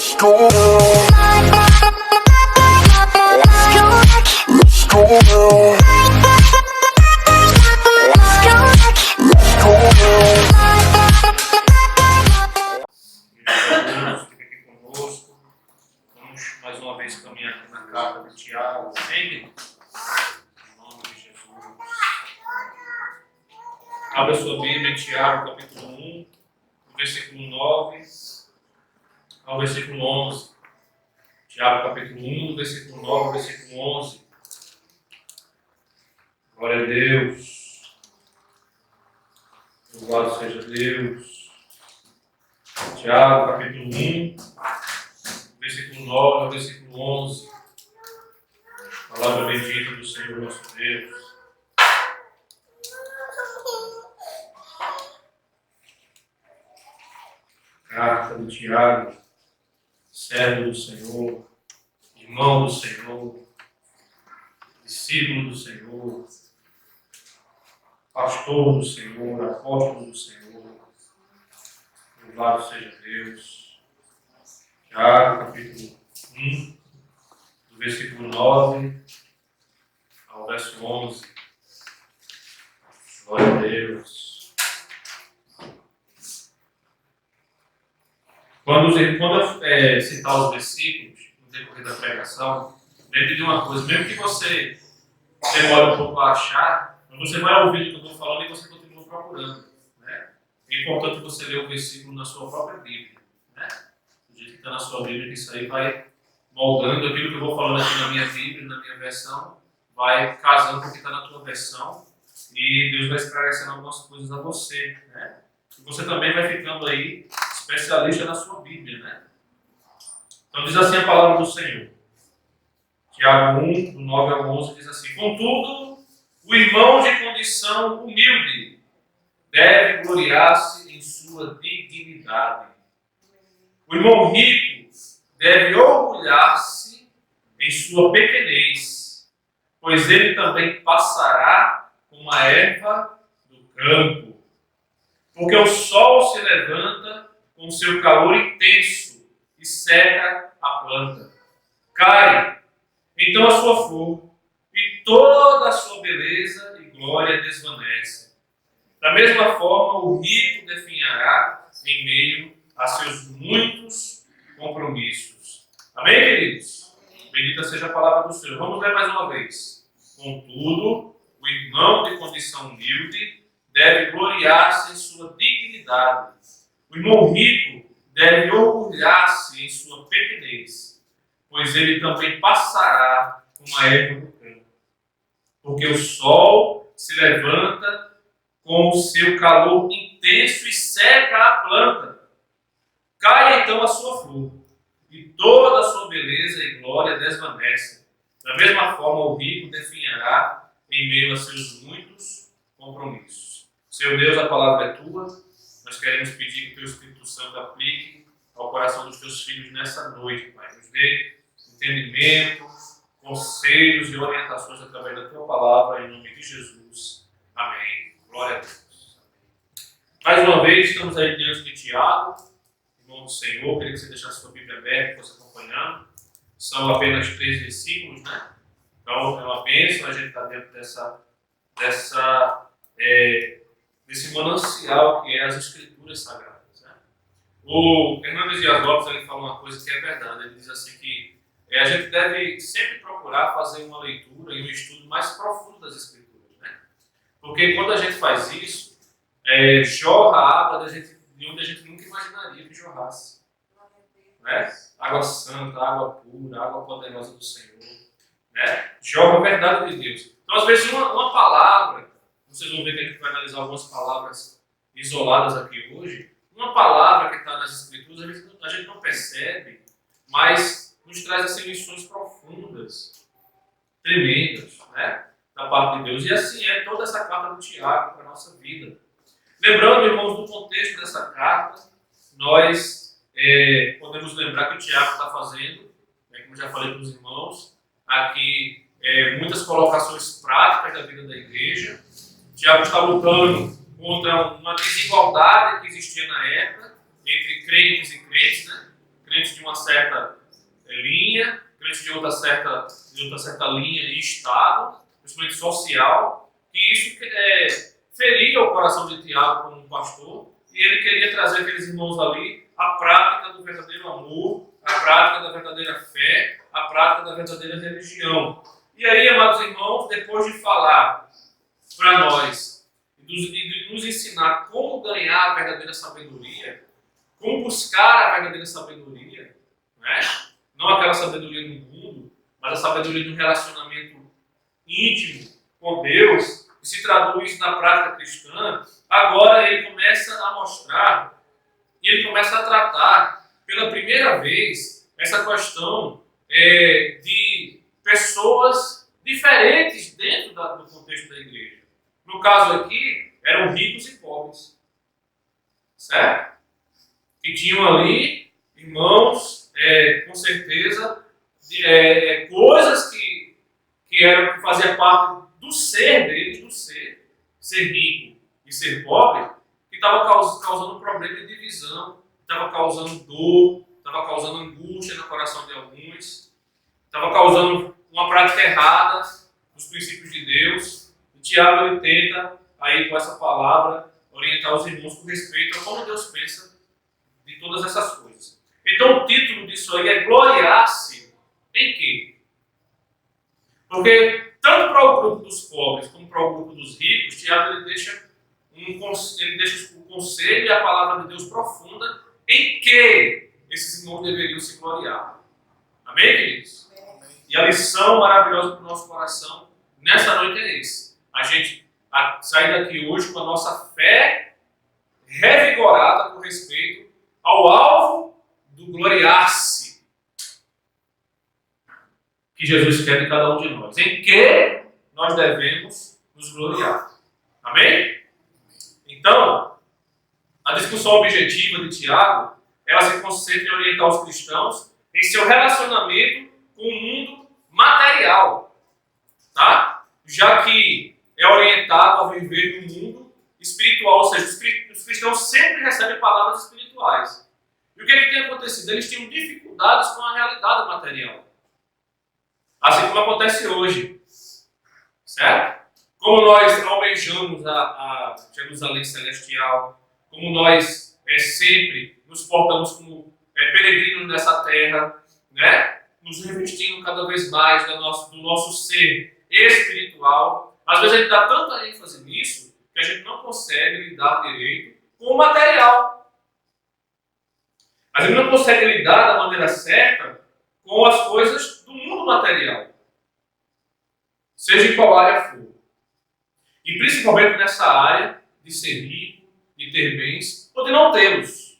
Let's go now. Let's go now. Let's go now. Fica aqui conosco. Vamos mais uma vez caminhar aqui na carta de Tiago. Amém? Em nome de Jesus. Abra sua Bíblia em Tiago, capítulo 1, versículo 9 ao versículo 11. Tiago, capítulo 1, versículo 9 ao versículo 11. Glória a Deus. Louvado seja Deus. Tiago, capítulo 1, versículo 9 ao versículo 11. Palavra bendita do Senhor nosso Deus. Carta de Tiago, servo do Senhor, irmão do Senhor, discípulo do Senhor, pastor do Senhor, apóstolo do Senhor. Louvado seja Deus. Tiago, capítulo 1, do versículo 9 ao verso 11. Glória a Deus. Quando eu citar os versículos no decorrer da pregação, lembre de uma coisa: mesmo que você demore um pouco a achar, você vai ouvir o que eu estou falando e você continua procurando. Né? É importante você ler o versículo na sua própria Bíblia. Né? Do jeito que está na sua Bíblia, que isso aí vai moldando aquilo que eu vou falando aqui na minha Bíblia, na minha versão, vai casando com o que está na tua versão e Deus vai esclarecendo algumas coisas a você. Né? E você também vai ficando aí especialista na sua Bíblia, né? Então diz assim a palavra do Senhor. Tiago 1, do 9 ao 11, diz assim: contudo, o irmão de condição humilde deve gloriar-se em sua dignidade. O irmão rico deve orgulhar-se em sua pequenez, pois ele também passará como a erva do campo. Porque o sol se levanta com seu calor intenso e seca a planta. Cai, então, a sua flor, e toda a sua beleza e glória desvanece. Da mesma forma, o rico definhará em meio a seus muitos compromissos. Amém, queridos? Bendita seja a palavra do Senhor. Vamos ler mais uma vez. Contudo, o irmão de condição humilde deve gloriar-se em sua dignidade. O irmão rico deve orgulhar-se em sua pequenez, pois ele também passará como a erva do campo. Porque o sol se levanta com o seu calor intenso e seca a planta. Cai então a sua flor, e toda a sua beleza e glória desvanece. Da mesma forma, o rico definhará em meio a seus muitos compromissos. Seu Deus, a palavra é tua. Nós queremos pedir que o Teu Espírito Santo aplique ao coração dos Teus filhos nessa noite, Pai. Nos dê entendimento, conselhos e orientações através da Tua palavra, em nome de Jesus. Amém. Glória a Deus. Mais uma vez, estamos aí diante de Tiago, irmão do Senhor. Queria que você deixasse a sua Bíblia aberta e fosse acompanhando. São apenas 3 versículos, né? Então, é uma bênção a gente estar dentro desse manancial que é as Escrituras Sagradas. Né? O Hernandes Dias Lopes ele fala uma coisa que é verdade. Ele diz assim que a gente deve sempre procurar fazer uma leitura e um estudo mais profundo das Escrituras. Né? Porque quando a gente faz isso, jorra a água de onde a gente nunca imaginaria que jorrasse. Né? Água santa, água pura, água poderosa do Senhor. Né? Jorra a verdade de Deus. Então, às vezes, uma palavra, vocês vão ver que a gente vai analisar algumas palavras isoladas aqui hoje. Uma palavra que está nas Escrituras, a gente não percebe, mas nos traz assim, lições profundas, tremendas, né? Da parte de Deus. E assim é toda essa carta do Tiago para a nossa vida. Lembrando, irmãos, do contexto dessa carta, nós podemos lembrar que o Tiago está fazendo, como já falei para os irmãos, aqui muitas colocações práticas da vida da igreja. Tiago está lutando contra uma desigualdade que existia na época entre crentes e crentes, né? Crentes de uma certa linha, crentes de outra certa linha e estado, principalmente social, que isso feria o coração de Tiago como um pastor, e ele queria trazer aqueles irmãos ali a prática do verdadeiro amor, a prática da verdadeira fé, a prática da verdadeira religião. E aí, amados irmãos, depois de falar para nós e de nos ensinar como ganhar a verdadeira sabedoria, como buscar a verdadeira sabedoria, né? Não aquela sabedoria do mundo, mas a sabedoria de um relacionamento íntimo com Deus, que se traduz na prática cristã. Agora ele começa a mostrar e ele começa a tratar pela primeira vez essa questão de pessoas diferentes dentro do contexto da igreja. No caso aqui, eram ricos e pobres, certo? Que tinham ali, irmãos, com certeza, coisas que faziam parte do ser deles, do ser rico e ser pobre, que estava causando problema de divisão, estava causando dor, estava causando angústia no coração de alguns, estava causando uma prática errada dos princípios de Deus. E Tiago ele tenta, aí com essa palavra, orientar os irmãos com respeito a como Deus pensa de todas essas coisas. Então o título disso aí é gloriar-se em quê? Porque tanto para o grupo dos pobres como para o grupo dos ricos, Tiago ele deixa o conselho e a palavra de Deus profunda em que esses irmãos deveriam se gloriar. Amém, queridos? E a lição maravilhosa para o nosso coração nessa noite é esse. A gente sair daqui hoje com a nossa fé revigorada com respeito ao alvo do gloriar-se que Jesus quer de cada um de nós. Em que nós devemos nos gloriar. Amém? Então, a discussão objetiva de Tiago, ela se concentra em orientar os cristãos em seu relacionamento com o mundo material, tá? Já que é orientado a viver no mundo espiritual, ou seja, os cristãos sempre recebem palavras espirituais. E o que tem acontecido? Eles tinham dificuldades com a realidade material. Assim como acontece hoje. Certo? Como nós almejamos a Jerusalém Celestial, como nós sempre nos portamos como peregrinos nessa terra, né? Nos revestindo cada vez mais do nosso ser espiritual. Às vezes a gente dá tanta ênfase nisso que a gente não consegue lidar direito com o material. A gente não consegue lidar da maneira certa com as coisas do mundo material. Seja em qual área for. E principalmente nessa área de ser rico, de ter bens, ou de não tê-los.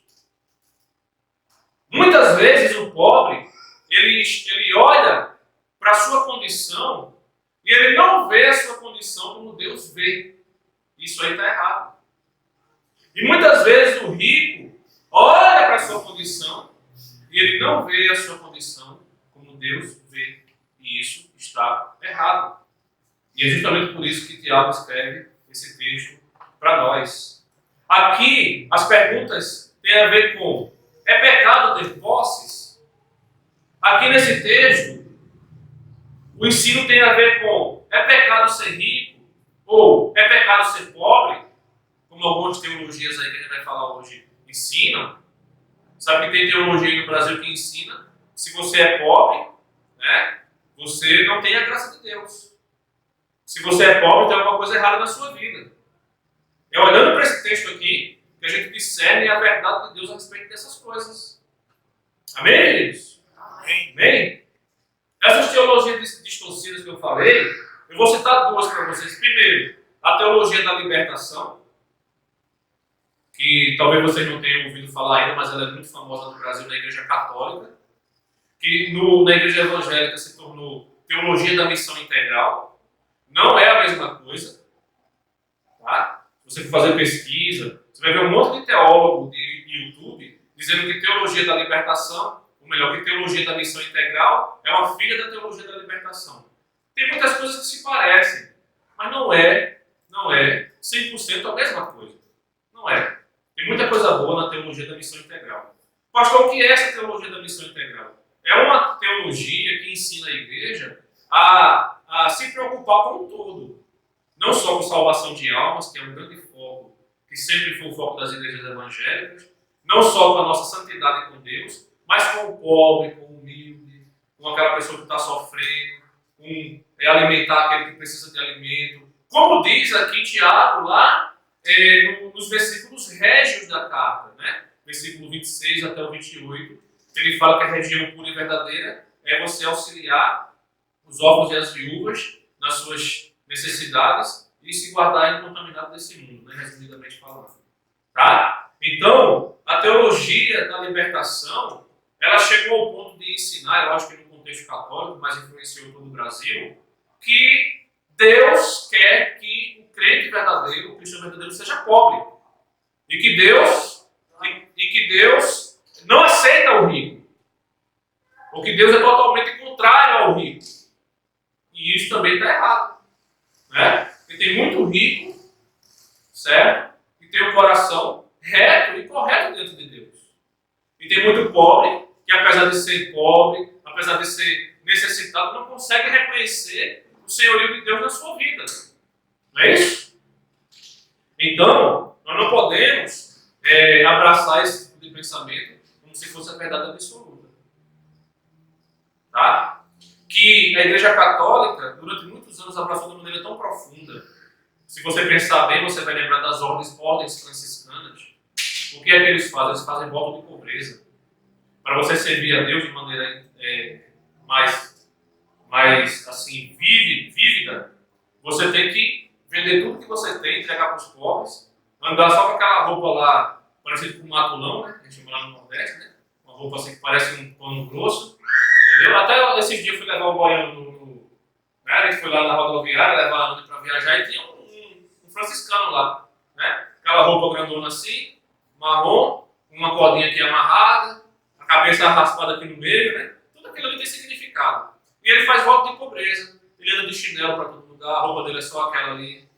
Muitas vezes o pobre, ele olha para a sua condição e ele não vê a sua condição como Deus vê. Isso aí está errado. E muitas vezes o rico olha para a sua condição e ele não vê a sua condição como Deus vê. E isso está errado. E é justamente por isso que Tiago escreve esse texto para nós. Aqui, as perguntas têm a ver com: é pecado ter posses? Aqui nesse texto, o ensino tem a ver com: é pecado ser rico? Ou é pecado ser pobre? Como algumas teologias aí que a gente vai falar hoje ensinam. Sabe que tem teologia aí no Brasil que ensina que se você é pobre, né, você não tem a graça de Deus. Se você é pobre, tem alguma coisa errada na sua vida. É olhando para esse texto aqui que a gente discerne a verdade de Deus a respeito dessas coisas. Amém, queridos? Amém? Essas teologias distorcidas que eu falei, eu vou citar duas para vocês. Primeiro, a teologia da libertação, que talvez vocês não tenham ouvido falar ainda, mas ela é muito famosa no Brasil, na Igreja Católica, que na Igreja Evangélica se tornou teologia da missão integral. Não é a mesma coisa. Tá? Se você for fazer pesquisa, você vai ver um monte de teólogo de YouTube dizendo que teologia da libertação, ou melhor, que teologia da missão integral é uma filha da teologia da libertação. Tem muitas coisas que se parecem, mas não é 100% a mesma coisa. Não é. Tem muita coisa boa na teologia da missão integral. Pastor, o que é essa teologia da missão integral? É uma teologia que ensina a igreja a se preocupar com o todo. Não só com salvação de almas, que é um grande foco, que sempre foi o foco das igrejas evangélicas, não só com a nossa santidade com Deus, mas com o pobre, com o humilde, com aquela pessoa que está sofrendo, com alimentar aquele que precisa de alimento. Como diz aqui Tiago, lá nos versículos régios da carta, né? Versículo 26 até o 28, ele fala que a religião pura e verdadeira é você auxiliar os órfãos e as viúvas nas suas necessidades e se guardar incontaminado desse mundo, né? Resumidamente falando. Tá? Então, a teologia da libertação, ela chegou ao ponto de ensinar, eu acho que no contexto católico, mas influenciou todo o Brasil, que Deus quer que o crente verdadeiro, o cristão verdadeiro, seja pobre. E que Deus não aceita o rico. Ou que Deus é totalmente contrário ao rico. E isso também está errado. Né? Porque tem muito rico, certo? E tem um coração reto e correto dentro de Deus. E tem muito pobre, que apesar de ser pobre, apesar de ser necessitado, não consegue reconhecer o senhorio de Deus na sua vida. Não é isso? Então, nós não podemos abraçar esse tipo de pensamento como se fosse a verdade absoluta. Tá? Que a Igreja Católica, durante muitos anos, abraçou de uma maneira tão profunda. Se você pensar bem, você vai lembrar das ordens franciscanas. O que é que eles fazem? Eles fazem voto de pobreza. Para você servir a Deus de maneira mais assim, vívida, você tem que vender tudo que você tem, entregar para os pobres, andar só com aquela roupa lá, parecida com um matulão, né? A gente chama lá no Nordeste, né? Uma roupa assim que parece um pano grosso, entendeu? Até esses dias eu fui levar o Goiano né? A gente foi lá na rodoviária, levar a Ana para viajar e tinha um franciscano lá, né? Aquela roupa grandona assim, marrom, uma cordinha aqui amarrada, a cabeça raspada aqui no meio, né? Tudo aquilo ali tem significado. E ele faz voto de pobreza, ele anda de chinelo para todo lugar, a roupa dele é só aquela ali.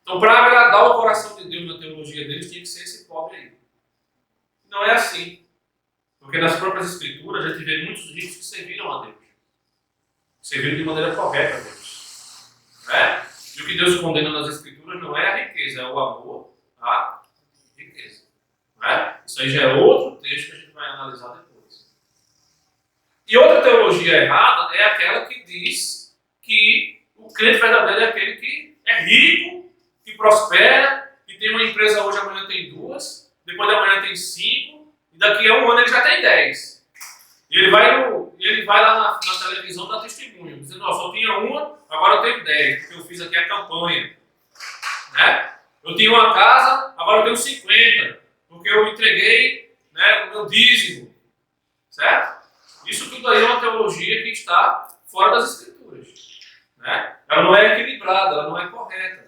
Então, para agradar o coração de Deus na teologia deles, tinha que ser esse pobre aí. Não é assim. Porque nas próprias escrituras a gente vê muitos ricos que serviram a Deus. Serviram de maneira correta a Deus. Né? E o que Deus condena nas escrituras não é a riqueza, é o amor à riqueza. Né? Isso aí já é outro texto que a gente vai analisar depois. E outra teologia errada é aquela que diz que o crente verdadeiro é aquele que é rico, que prospera, que tem uma empresa hoje, amanhã tem 2, depois de amanhã tem 5, e daqui a um ano ele já tem 10. E ele vai lá na televisão dar testemunho, dizendo, ó, só tinha uma, agora eu tenho 10, porque eu fiz aqui a campanha. Né? Eu tinha uma casa, agora eu tenho 50, porque eu entreguei, né, o meu dízimo. Certo? Isso tudo aí é uma teologia que está fora das escrituras. Né? Ela não é equilibrada, ela não é correta.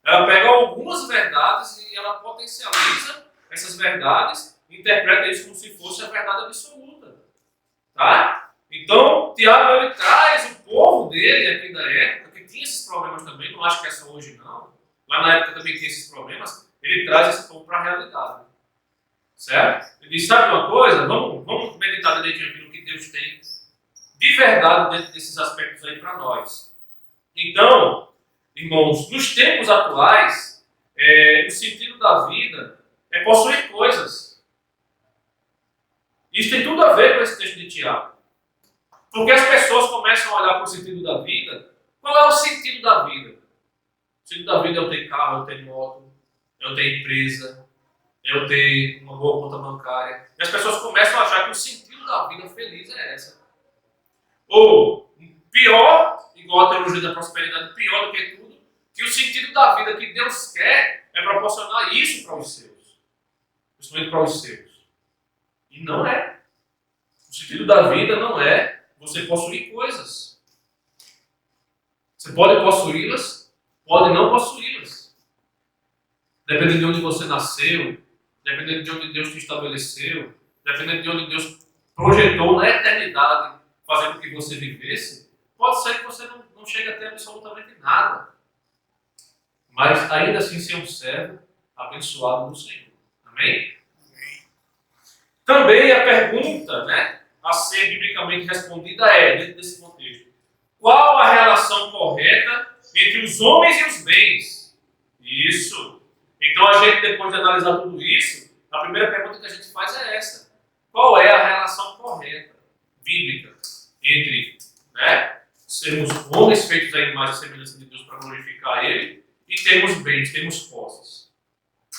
Ela pega algumas verdades e ela potencializa essas verdades e interpreta isso como se fosse a verdade absoluta. Tá? Então, Tiago ele traz o povo dele aqui da época, que tinha esses problemas também, não acho que é só hoje não, lá na época também tinha esses problemas, ele traz esse povo para a realidade. Certo? Ele diz, sabe uma coisa? Vamos meditar direitinho aqui no que Deus tem de verdade dentro desses aspectos aí para nós. Então, irmãos, nos tempos atuais, o sentido da vida é possuir coisas. Isso tem tudo a ver com esse texto de Tiago. Porque as pessoas começam a olhar para o sentido da vida. Qual é o sentido da vida? O sentido da vida é eu ter carro, eu ter moto, eu ter empresa, eu ter uma boa conta bancária. E as pessoas começam a achar que o sentido da vida feliz é essa. Ou, pior, igual a teologia da prosperidade, pior do que tudo, que o sentido da vida que Deus quer é proporcionar isso para os seus. Principalmente para os seus. E não é. O sentido da vida não é você possuir coisas. Você pode possuí-las, pode não possuí-las. Dependendo de onde você nasceu, dependendo de onde Deus te estabeleceu, dependendo de onde Deus projetou na eternidade, fazendo com que você vivesse, pode ser que você não chegue a ter absolutamente nada. Mas ainda assim ser um servo abençoado do Senhor. Amém? Também a pergunta, né, a ser biblicamente respondida é, dentro desse contexto, qual a relação correta entre os homens e os bens? Isso. Então a gente, depois de analisar tudo isso, a primeira pergunta que a gente faz é essa. Qual é a relação correta, bíblica, entre, né, sermos homens feitos à imagem e semelhança de Deus para glorificar Ele e termos bens, termos posses?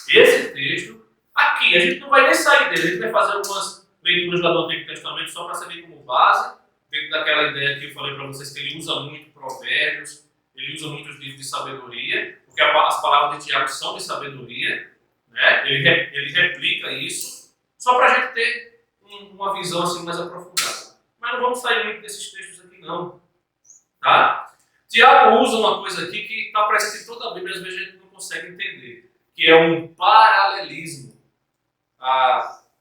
Esse texto, aqui, a gente não vai nem sair dele, a gente vai fazer algumas leituras lá do Antigo Testamento só para servir como base, dentro daquela ideia que eu falei para vocês, que ele usa muito provérbios, ele usa muitos livros de sabedoria, porque as palavras de Tiago são de sabedoria, né? Ele replica isso, só para a gente ter uma visão assim mais aprofundada. Mas não vamos sair muito desses textos aqui não. Tá? Tiago usa uma coisa aqui que está presente em toda a Bíblia, às vezes a gente não consegue entender, que é um paralelismo.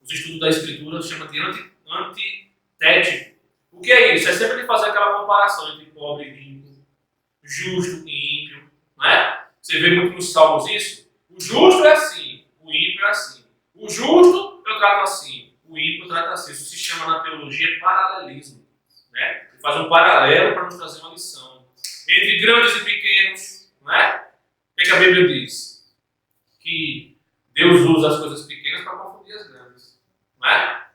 Os estudos da Escritura chamam de antitético. O que é isso? É sempre de fazer aquela comparação entre pobre e rico, justo e ímpio. Né? Você vê muito nos Salmos isso. O justo é assim, o ímpio é assim. O justo eu trato assim, o ímpio eu trato assim. Isso se chama na teologia paralelismo. Né? Ele faz um paralelo para nos trazer uma lição. Entre grandes e pequenos. Né? O que a Bíblia diz? Que Deus usa as coisas pequenas para confundir as grandes. Né?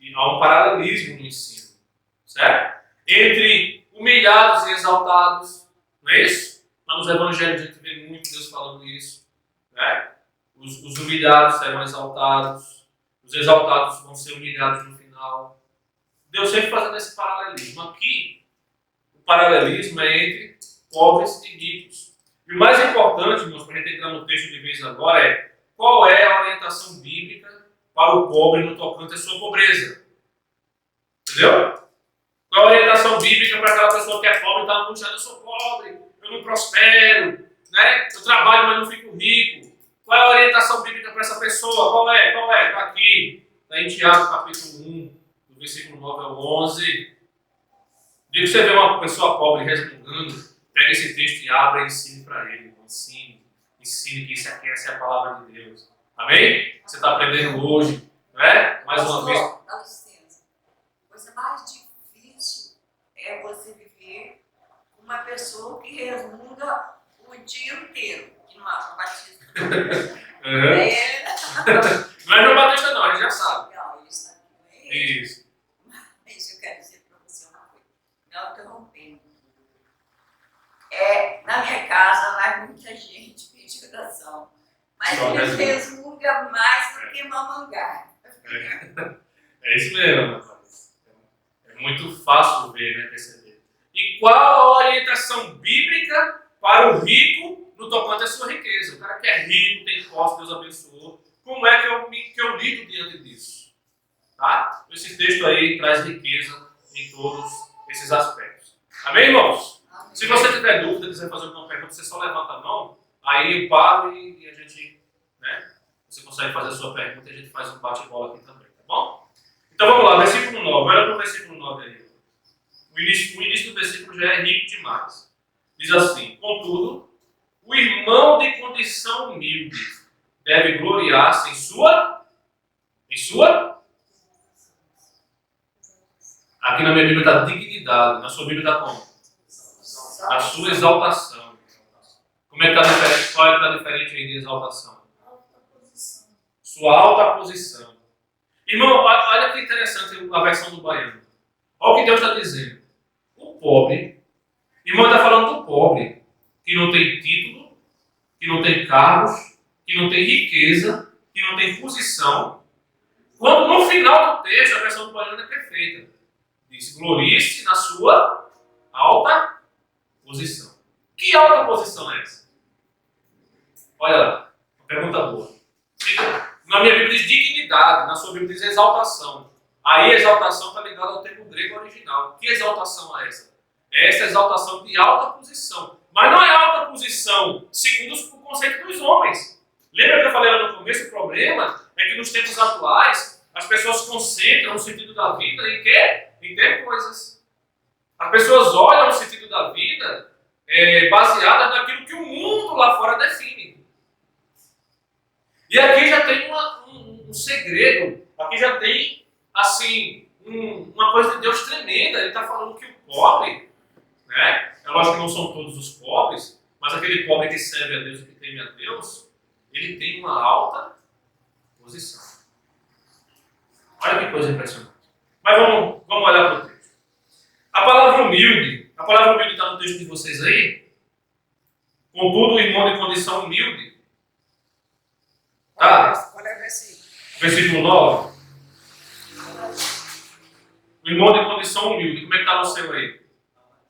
E há um paralelismo no ensino. Certo? Entre humilhados e exaltados. Não é isso? Lá nos evangelhos a gente vê muito Deus falando isso. Né? Os humilhados serão exaltados. Os exaltados vão ser humilhados no final. Deus sempre fazendo esse paralelismo. Aqui, o paralelismo é entre pobres e ricos. E o mais importante, irmãos, para a gente entrar no texto de vez agora, é qual é a orientação bíblica para o pobre no tocante à sua pobreza. Entendeu? Qual a orientação bíblica para aquela pessoa que é pobre e está angustiada? Eu sou pobre, eu não prospero, né? Eu trabalho, mas não fico rico. Qual é a orientação bíblica para essa pessoa? Qual é? Está aqui. Está em Tiago, capítulo 1, do versículo 9 ao 11. De que você vê uma pessoa pobre resmungando, pega esse texto e abre e ensine para ele. Ensine que isso aqui, essa é a palavra de Deus. Amém? Você está aprendendo hoje, né? Mais uma vez. Dá licença. A coisa mais difícil é você viver com uma pessoa que resmunga o dia inteiro, que não acha batista. Não é João Batista não, a gente já sabe. Não, ele está com ele. Isso. Mas eu quero dizer para você uma coisa, não interrompendo. Na minha casa vai muita gente pedir oração, mas ele resmunga mais do que mamangá. É isso mesmo, rapaz. É muito fácil ver, né, perceber. E qual a orientação bíblica para o rico no tocante à sua riqueza? O cara que é rico, tem posse, Deus abençoou. Como é que eu lido diante disso? Tá? Esse texto aí traz riqueza em todos esses aspectos. Amém, irmãos? Amém. Se você tiver dúvida, quiser fazer alguma pergunta, você só levanta a mão, aí eu paro e a gente, né, você consegue fazer a sua pergunta e a gente faz um bate-bola aqui também, tá bom? Então vamos lá, versículo 9. Olha para o versículo 9 aí. O início do versículo já é rico demais. Diz assim: contudo, o irmão de condição humilde deve gloriar-se em sua. Aqui na minha Bíblia está dignidade, na sua Bíblia está como? A sua exaltação. Como é que está diferente? Qual é que está diferente aí de exaltação? Sua alta posição. Irmão, olha que interessante a versão do baiano. Olha o que Deus está dizendo. O pobre, irmão, está falando do pobre, que não tem título, que não tem cargos, que não tem riqueza, que não tem posição. Quando no final do texto, a versão do baiano é perfeita. Diz: glorie-se na sua alta posição. Que alta posição é essa? Olha lá, uma pergunta boa. Na minha Bíblia diz dignidade, na sua Bíblia diz exaltação. Aí exaltação está ligada ao termo grego original. Que exaltação é essa? É essa exaltação de alta posição. Mas não é alta posição segundo o conceito dos homens. Lembra que eu falei lá no começo? O problema é que nos tempos atuais as pessoas concentram o sentido da vida em quê? Em ter coisas. As pessoas olham o sentido da vida baseada naquilo que o mundo lá fora define. E aqui já tem um segredo aqui já tem, assim, uma coisa de Deus tremenda. Ele está falando que o pobre, né? É lógico que não são todos os pobres, mas aquele pobre que serve a Deus e que teme a Deus, ele tem uma alta posição. Olha que coisa impressionante. Mas vamos olhar para o texto. A palavra humilde está no texto de vocês aí? Contudo, o irmão de condição humilde. Tá? Qual é o versículo? Versículo 9. O irmão de condição humilde. Como é que está no seu aí?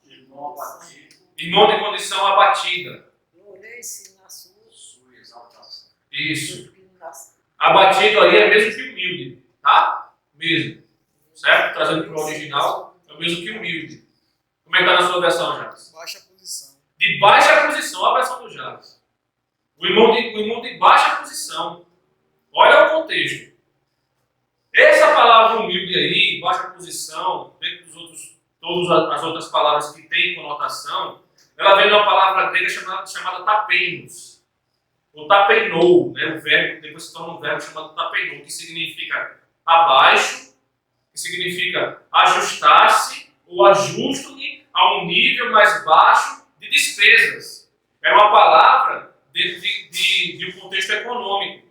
Irmão abatido, Irmão de condição abatida. Glória-se na sua sua exaltação. Isso. iluminação. Abatido aí é mesmo que humilde. Tá? Mesmo. Certo? Trazendo para o original, é o mesmo que humilde. Como é que está na sua versão, Jacques? Baixa posição. De baixa posição, a versão do Jacques. O irmão de baixa posição. Olha o contexto. Essa palavra humilde aí, baixa posição, dentro dos outros, todas as outras palavras que têm conotação, ela vem de uma palavra grega chamada tapeinos. Ou tapeinou, né? O verbo, depois se torna um verbo chamado tapeinou, que significa abaixo, que significa ajustar-se ou ajusto-me a um nível mais baixo de despesas. Era uma palavra dentro de um contexto econômico.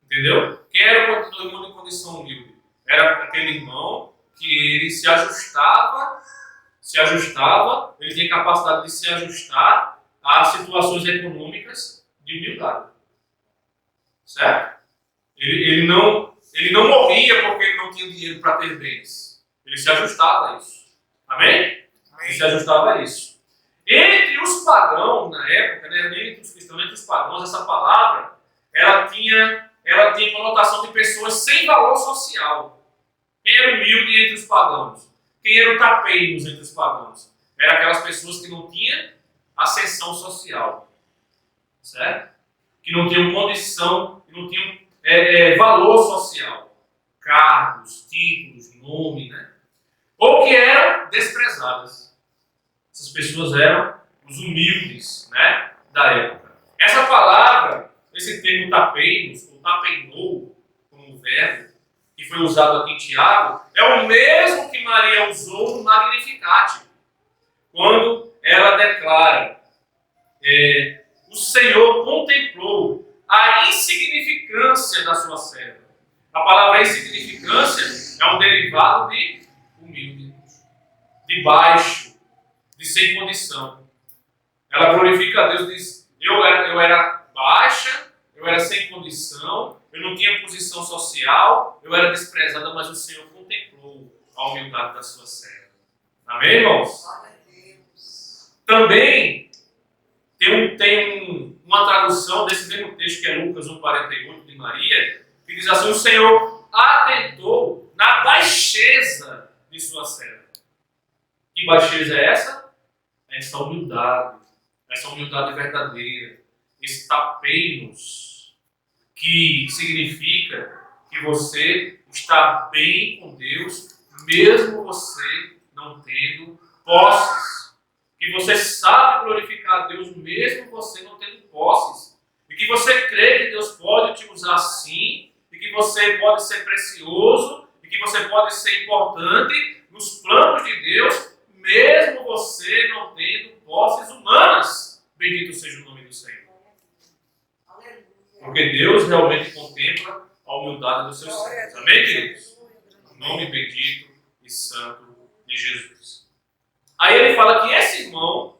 Entendeu? Quem era o irmão de condição humilde? Era aquele irmão que ele se ajustava, ele tinha capacidade de se ajustar a situações econômicas de humildade. Certo? Ele não morria porque ele não tinha dinheiro para ter bens. Ele se ajustava a isso. Amém? Ele se ajustava a isso. Entre os pagãos, na época, né, nem entre os cristãos, entre os pagãos, essa palavra, ela tinha conotação de pessoas sem valor social. Quem era humilde entre os pagãos? Quem era o tapeinos entre os pagãos? Eram aquelas pessoas que não tinham ascensão social. Certo? Que não tinham condição, que não tinham valor social. Cargos, títulos, nome, né? Ou que eram desprezadas. Essas pessoas eram os humildes, né, da época. Essa palavra, esse termo tapeinos, ou tapeinou, como verbo, que foi usado aqui em Tiago, é o mesmo que Maria usou no Magnificat, quando ela declara: o Senhor contemplou a insignificância da sua serva. A palavra insignificância é um derivado de humilde, de baixo, de sem condição. Ela glorifica a Deus e diz: eu era baixa, eu era sem condição, eu não tinha posição social, eu era desprezada, mas o Senhor contemplou a humildade da sua serva. Amém, irmãos? Glória a Deus. Também tem uma tradução desse mesmo texto, que é Lucas 1,48 de Maria, que diz assim: o Senhor atentou na baixeza de sua serva. Que baixeza é essa? Essa humildade verdadeira, esse tapeinos, que significa que você está bem com Deus, mesmo você não tendo posses. Que você sabe glorificar a Deus, mesmo você não tendo posses. E que você crê que Deus pode te usar sim, e que você pode ser precioso, e que você pode ser importante nos planos de Deus, mesmo você não tendo posses humanas. Bendito seja o nome do Senhor. Aleluia. Porque Deus realmente contempla a humildade dos seus servos. Amém, queridos? Em nome bendito e santo de Jesus. Aí ele fala que esse irmão,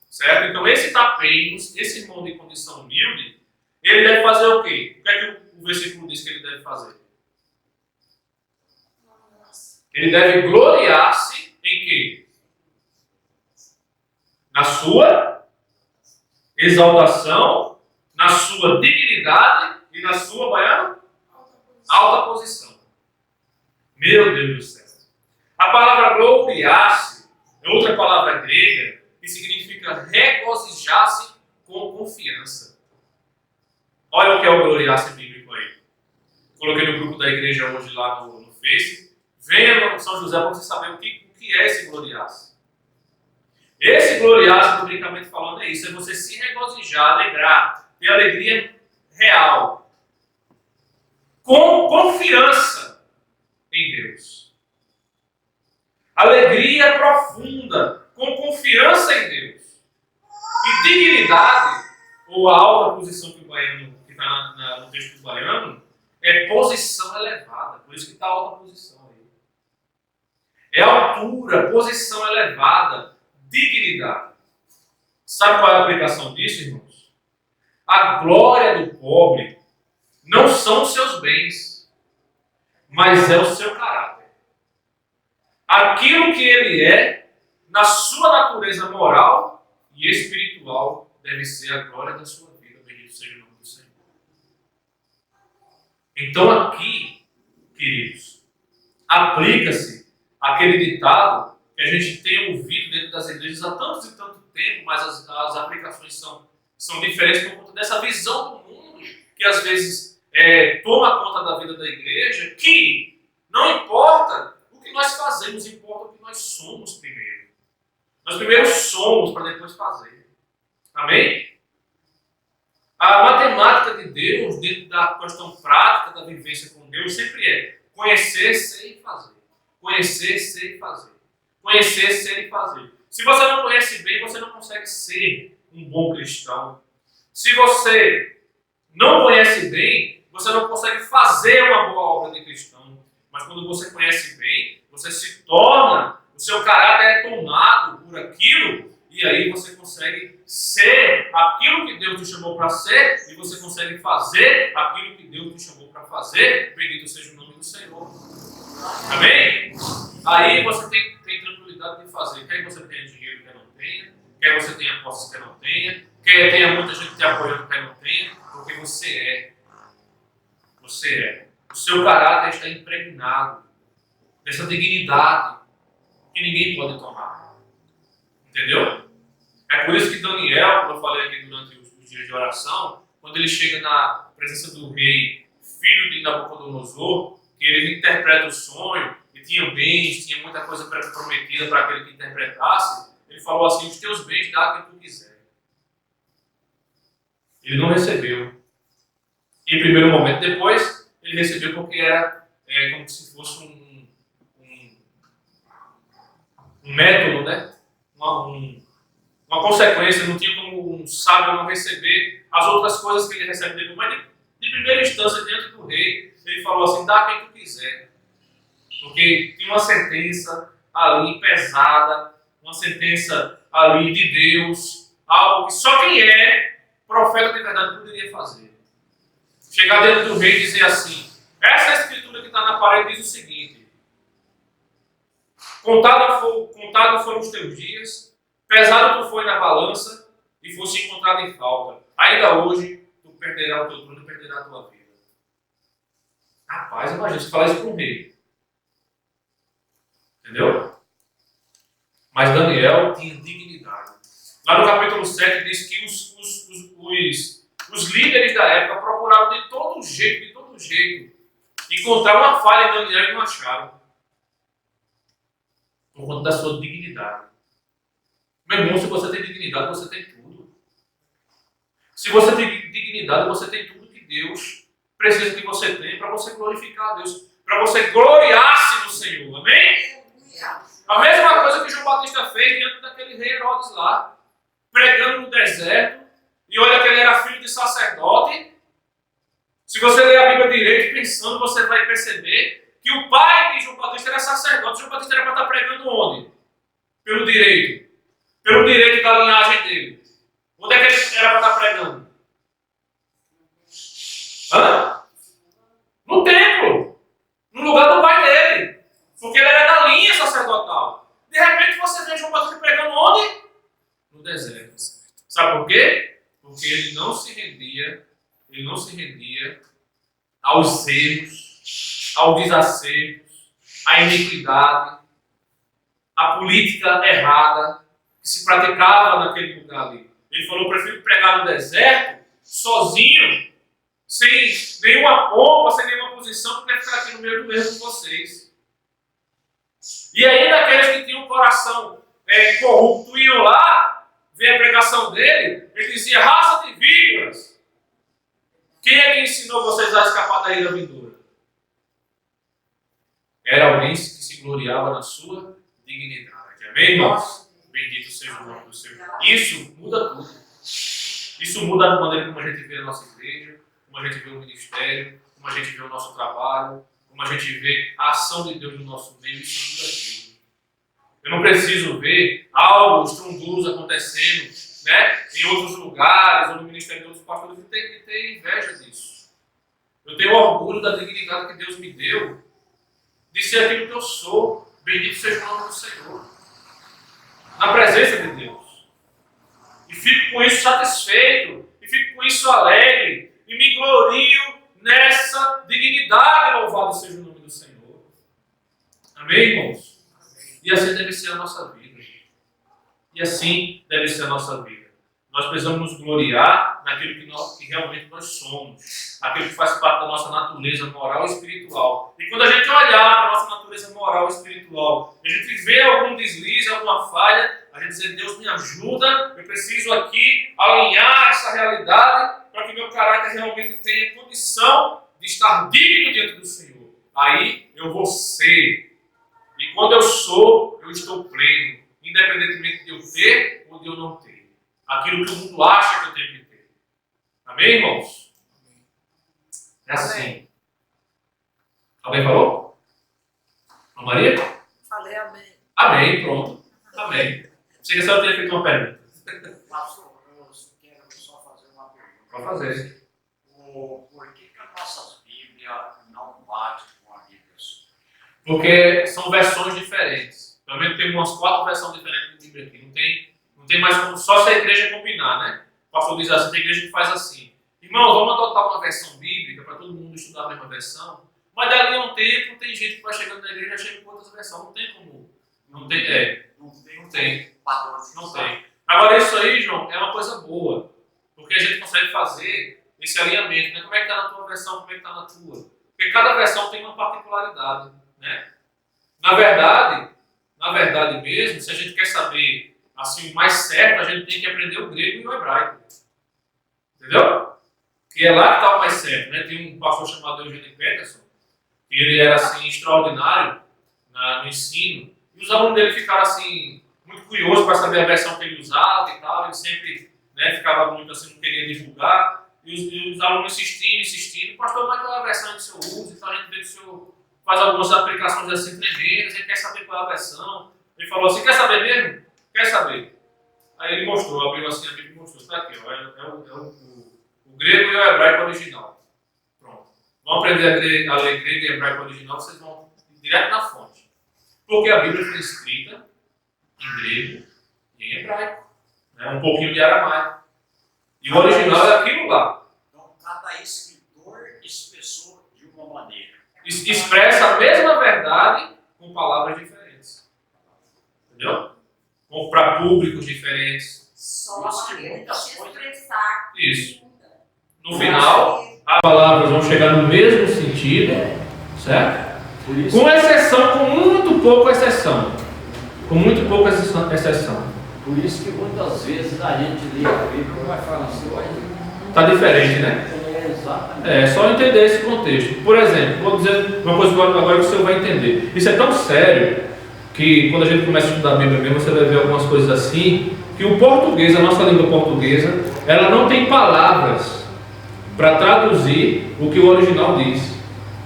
certo? Então esse tapeinos, esse irmão de condição humilde, ele deve fazer o quê? O que é que o versículo diz que ele deve fazer? Ele deve gloriar-se em quê? Na sua exaltação, na sua dignidade e na sua, baiana, alta posição. Meu Deus do céu. A palavra gloriar-se é outra palavra grega que significa regozijar-se com confiança. Olha o que é o gloriar-se bíblico aí. Coloquei no grupo da igreja hoje lá no Face. Venha no São José para você saber o que é esse gloriar-se. Esse gloriar-se, biblicamente falando, é isso. É você se regozijar, alegrar, ter alegria real. com confiança em Deus. Alegria profunda, com confiança em Deus. E dignidade, ou a alta posição que o baiano, que está no texto do baiano, é posição elevada. Por isso que está alta posição aí. É altura, posição elevada, dignidade. Sabe qual é a aplicação disso, irmãos? A glória do pobre não são os seus bens, mas é o seu caráter. Aquilo que ele é, na sua natureza moral e espiritual, deve ser a glória da sua vida. Bendito seja o nome do Senhor. Então aqui, queridos, aplica-se aquele ditado que a gente tem ouvido dentro das igrejas há tanto e tanto tempo, mas as aplicações são diferentes por conta dessa visão do mundo que às vezes toma conta da vida da igreja, que não importa o que nós fazemos, importa o que nós somos primeiro. Nós primeiro somos para depois fazer. Amém? A matemática de Deus, dentro da questão prática da vivência com Deus, sempre é conhecer, ser e fazer. Conhecer, ser e fazer. Conhecer, ser e fazer. Se você não conhece bem, você não consegue ser um bom cristão. Se você não conhece bem, você não consegue fazer uma boa obra de cristão. Mas quando você conhece bem, você se torna, o seu caráter é tomado por aquilo, e aí você consegue ser aquilo que Deus te chamou para ser, e você consegue fazer aquilo que Deus te chamou para fazer. Bendito seja o nome do Senhor. Amém? Aí você tem tranquilidade de fazer. Quer você tenha dinheiro, quer não tenha. Quer você tenha posses, quer não tenha. Quer tenha muita gente te apoiando, quer não tenha. Porque você é. Você é. O seu caráter está impregnado dessa dignidade que ninguém pode tomar. Entendeu? É por isso que Daniel, como eu falei aqui durante os dias de oração, quando ele chega na presença do rei, filho de Nabucodonosor, que ele interpreta o sonho, e tinha bens, tinha muita coisa prometida para aquele que interpretasse, ele falou assim: os teus bens dá a quem tu quiser. Ele não recebeu. Em primeiro momento, depois, ele recebeu porque era como se fosse um método, né? Uma consequência. Não tinha como um sábio não receber as outras coisas que ele recebe depois. Mas de primeira instância, diante do rei, ele falou assim: dá a quem tu quiser. Porque tinha uma sentença ali pesada, uma sentença ali de Deus, algo que só quem é profeta de verdade poderia fazer. Chegar dentro do rei e dizer assim: essa escritura que está na parede diz o seguinte: contado foram os teus dias, pesado tu foi na balança e foste encontrado em falta. Ainda hoje tu perderás o teu trono e perderás a tua vida. Rapaz, imagina você falar isso para um rei. Entendeu? Mas Daniel tinha dignidade. Lá no capítulo 7 diz que os líderes da época procuraram de todo jeito, encontrar uma falha em Daniel e não acharam. Por conta da sua dignidade. Meu irmão, se você tem dignidade, você tem tudo. Se você tem dignidade, você tem tudo que Deus precisa que você tenha para você glorificar a Deus, para você gloriar-se no Senhor. Amém? A mesma coisa que João Batista fez diante daquele rei Herodes lá, pregando no deserto, e olha que ele era filho de sacerdote. Se você ler a Bíblia direito, pensando, você vai perceber que o pai de João Batista era sacerdote. João Batista era para estar pregando onde? Pelo direito. Pelo direito da linhagem dele. Onde é que ele era para estar pregando? No templo. No lugar do pai dele. Porque ele era da linha sacerdotal. De repente você vê João Batista pregando onde? No deserto. Sabe por quê? Porque ele não se rendia aos erros, aos desacertos, à iniquidade, à política errada que se praticava naquele lugar ali. Ele falou: prefiro pregar no deserto, sozinho, sem nenhuma pompa, sem nenhuma posição, do que ficar aqui no meio do erro com vocês. E ainda aqueles que tinham o coração corrupto iam lá, ver a pregação dele, ele dizia: raça de víboras, quem é que ensinou vocês a escapar da ira vindoura? era alguém que se gloriava na sua dignidade. Amém, irmãos? Bendito seja o nome do Senhor. Isso muda tudo. Isso muda a maneira como a gente vê a nossa igreja, como a gente vê o ministério, como a gente vê o nosso trabalho, como a gente vê a ação de Deus no nosso meio. Isso muda tudo. Eu não preciso ver algo estrondoso acontecendo, né, em outros lugares, ou no ministério de outros pastores, e ter inveja disso. Eu tenho orgulho da dignidade que Deus me deu, de ser aquilo que eu sou. Bendito seja o nome do Senhor. Na presença de Deus. E fico com isso satisfeito, e fico com isso alegre, e me glorio nessa dignidade. Louvado seja o nome do Senhor. Amém, irmãos? E assim deve ser a nossa vida. E assim deve ser a nossa vida. Nós precisamos nos gloriar naquilo que realmente nós somos. Aquilo que faz parte da nossa natureza moral e espiritual. E quando a gente olhar para a nossa natureza moral e espiritual, e a gente vê algum deslize, alguma falha, a gente diz: Deus me ajuda, eu preciso aqui alinhar essa realidade para que meu caráter realmente tenha condição de estar digno diante do Senhor. Aí eu vou ser. E quando eu sou, eu estou pleno, independentemente de eu ter ou de eu não ter. Aquilo que o mundo acha que eu tenho que ter. Amém, irmãos? É assim. Alguém falou? A Maria? Falei amém. Amém, pronto. Amém. Chega só eu ter feito uma pergunta. Pastor, eu quero só fazer uma pergunta. Pode fazer. Por que as nossas Bíblias não batem com a Bíblia sua? Porque são versões diferentes. Pelo menos tem umas 4 versões diferentes de Bíblia aqui. Não tem mais como, só se a igreja combinar, né? O pastor diz assim, tem igreja que faz assim. Irmãos, vamos adotar uma versão bíblica para todo mundo estudar a mesma versão. Mas dali a um tempo tem gente que vai chegando na igreja e chega com outras versões. Não tem como. Não tem. Não tem. Não tem. Agora isso aí, João, é uma coisa boa. Porque a gente consegue fazer esse alinhamento, né? Como é que está na tua versão, como é que está na tua. Porque cada versão tem uma particularidade, né? Na verdade mesmo, se a gente quer saber assim, o mais certo, a gente tem que aprender o grego e o hebraico. Entendeu? Que é lá que está o mais certo, né? Tem um pastor chamado Eugênio Peterson, que ele era assim, extraordinário no ensino, e os alunos dele ficaram assim, muito curiosos para saber a versão que ele usava e tal, ele sempre, né, ficava muito assim, não queria divulgar, e os alunos insistindo, pastor, mas qual é a versão que o senhor usa? Então a gente vê que o senhor faz algumas aplicações assim tremendas, ele quer saber qual é a versão. Ele falou assim, quer saber mesmo? Quer saber? Aí ele mostrou, abriu assim a Bíblia e mostrou. Está aqui, ó, o grego e o hebraico original. Pronto. Vão aprender a ler grego e hebraico original, vocês vão direto na fonte. Porque a Bíblia foi escrita em grego e em hebraico. Né? Um pouquinho de aramaico. E o original é aquilo lá. Então, cada escritor expressou de uma maneira. Expressa a mesma verdade com palavras diferentes. Entendeu? Para públicos diferentes. Só a maneira de se expressar. Isso. No final, as palavras vão chegar no mesmo sentido, certo? Com exceção, com muito pouca exceção. Com muito pouca exceção. Por isso que muitas vezes a gente lê a Bíblia e vai falar assim, olha, Está diferente, né? exatamente. É só entender esse contexto. Por exemplo, vou dizer uma coisa agora que o senhor vai entender. Isso é tão sério que quando a gente começa a estudar a Bíblia mesmo, você vai ver algumas coisas assim, que o português, a nossa língua portuguesa, ela não tem palavras para traduzir o que o original diz.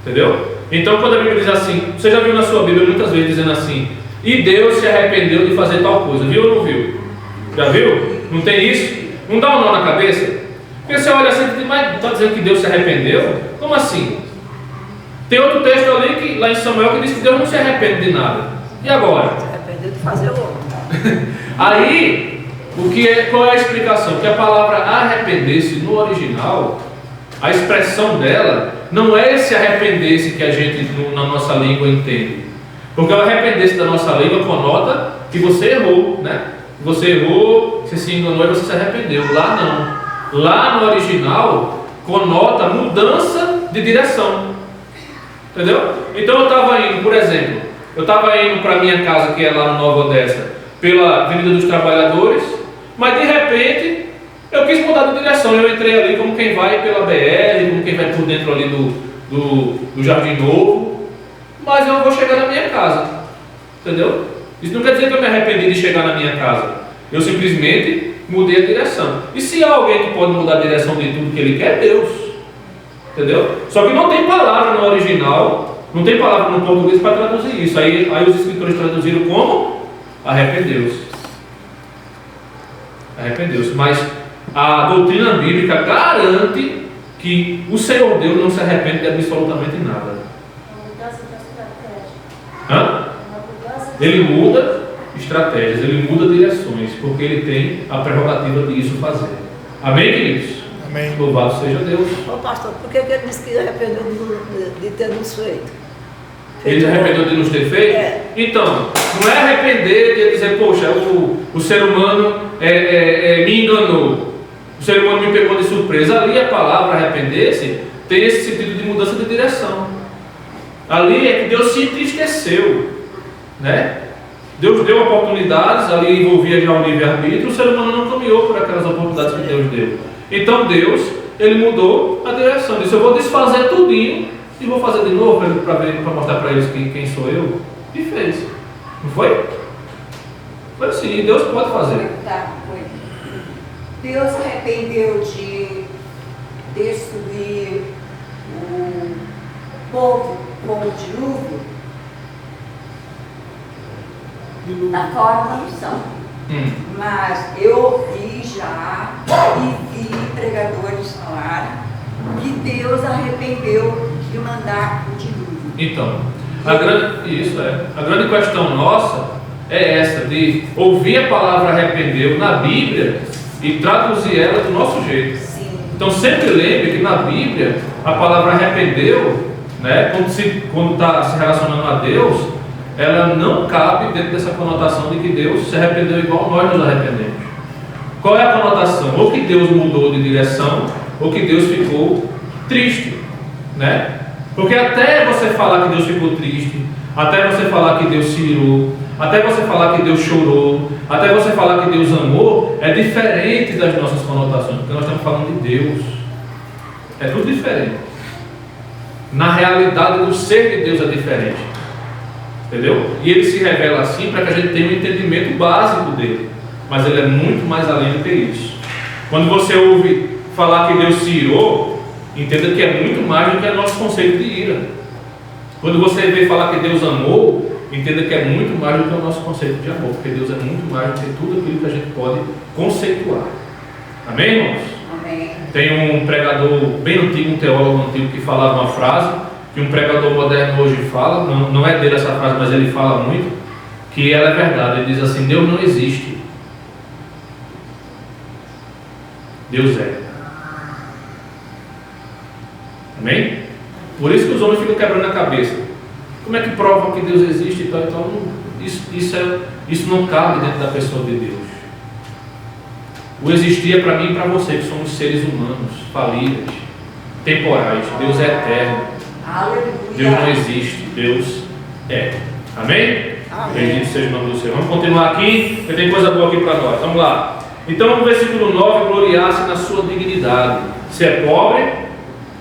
Entendeu? Então quando a Bíblia diz assim, você já viu na sua Bíblia muitas vezes dizendo assim, e Deus se arrependeu de fazer tal coisa, viu ou não viu? Já viu? Não tem isso? Não dá um nó na cabeça? Porque você olha assim e diz, mas está dizendo que Deus se arrependeu? Como assim? Tem outro texto ali, lá em Samuel, que diz que Deus não se arrepende de nada. E agora? Se arrependeu de fazer o outro. Aí, qual é a explicação? Que a palavra arrepender-se no original, a expressão dela, não é esse arrepender-se que a gente na nossa língua entende. Porque o arrepender-se da nossa língua conota que você errou, né? Você errou, você se enganou e você se arrependeu. Lá não. Lá no original, conota mudança de direção. Entendeu? Então eu estava indo, por exemplo, para minha casa, que é lá no Nova Odessa, pela Avenida dos Trabalhadores, mas de repente eu quis mudar de direção. Eu entrei ali como quem vai pela BR, como quem vai por dentro ali do Jardim Novo. mas eu vou chegar na minha casa. Entendeu? Isso não quer dizer que eu me arrependi de chegar na minha casa. Eu simplesmente mudei a direção. E se há alguém que pode mudar a direção de tudo que ele quer, é Deus. Entendeu? Só que não tem palavra no original, não tem palavra no português para traduzir isso. Aí os escritores traduziram como? Arrependeu-se. Arrependeu-se. Mas a doutrina bíblica garante que o Senhor Deus não se arrepende de absolutamente nada. Hã? Ele muda estratégias, ele muda direções, porque ele tem a prerrogativa de isso fazer. Amém, queridos? Amém. Louvado seja Deus. Ô pastor, por que ele disse que arrependeu de ter nos feito? Ele se arrependeu de nos ter feito? É. Então, não é arrepender de dizer, poxa, o ser humano me enganou, o ser humano me pegou de surpresa. Ali a palavra arrepender-se tem esse sentido de mudança de direção. Ali é que Deus se entristeceu, né? Deus deu oportunidades, ali envolvia já o livre-arbítrio, o ser humano não caminhou por aquelas oportunidades que Deus deu. Então Deus, ele mudou a direção, disse, eu vou desfazer tudinho e vou fazer de novo para mostrar para eles quem sou eu. E fez. Não foi? Foi assim, e Deus pode fazer. Tá, foi. Deus se arrependeu de destruir o povo com o dilúvio na forma da missão. Mas eu ouvi já e vi pregadores falarem que Deus arrependeu de mandar o dilúvio. Então, a grande questão nossa é essa, de ouvir a palavra arrependeu na Bíblia e traduzir ela do nosso jeito. Sim. Então sempre lembre que na Bíblia a palavra arrependeu, né, quando está se relacionando a Deus, ela não cabe dentro dessa conotação de que Deus se arrependeu igual nós nos arrependemos. Qual é a conotação? Ou que Deus mudou de direção, ou que Deus ficou triste, né? Porque até você falar que Deus ficou triste, até você falar que Deus se irou, até você falar que Deus chorou, até você falar que Deus amou, é diferente das nossas conotações, porque nós estamos falando de Deus. É tudo diferente. Na realidade, o ser de Deus é diferente. Entendeu? E ele se revela assim para que a gente tenha um entendimento básico dele. Mas ele é muito mais além do que isso. Quando você ouve falar que Deus se irou, entenda que é muito mais do que o nosso conceito de ira. Quando você vê falar que Deus amou, entenda que é muito mais do que o nosso conceito de amor, porque Deus é muito mais do que tudo aquilo que a gente pode conceituar. Amém, irmãos? Amém. Tem um pregador bem antigo, um teólogo antigo, que falava uma frase que um pregador moderno hoje fala, não é dele essa frase, mas ele fala muito, que ela é verdade. Ele diz assim: Deus não existe, Deus é. Amém? Por isso que os homens ficam quebrando a cabeça. Como é que provam que Deus existe e tal e tal? Isso não cabe dentro da pessoa de Deus. O existir é para mim e para você, que somos seres humanos, falíveis, temporais. Deus é eterno. Aleluia. Deus não existe, Deus é. Amém? Amém. Bendito seja o nome do Senhor. Vamos continuar aqui, porque tem coisa boa aqui para nós. Vamos lá. Então, no versículo 9, gloriar-se na sua dignidade. Você é pobre,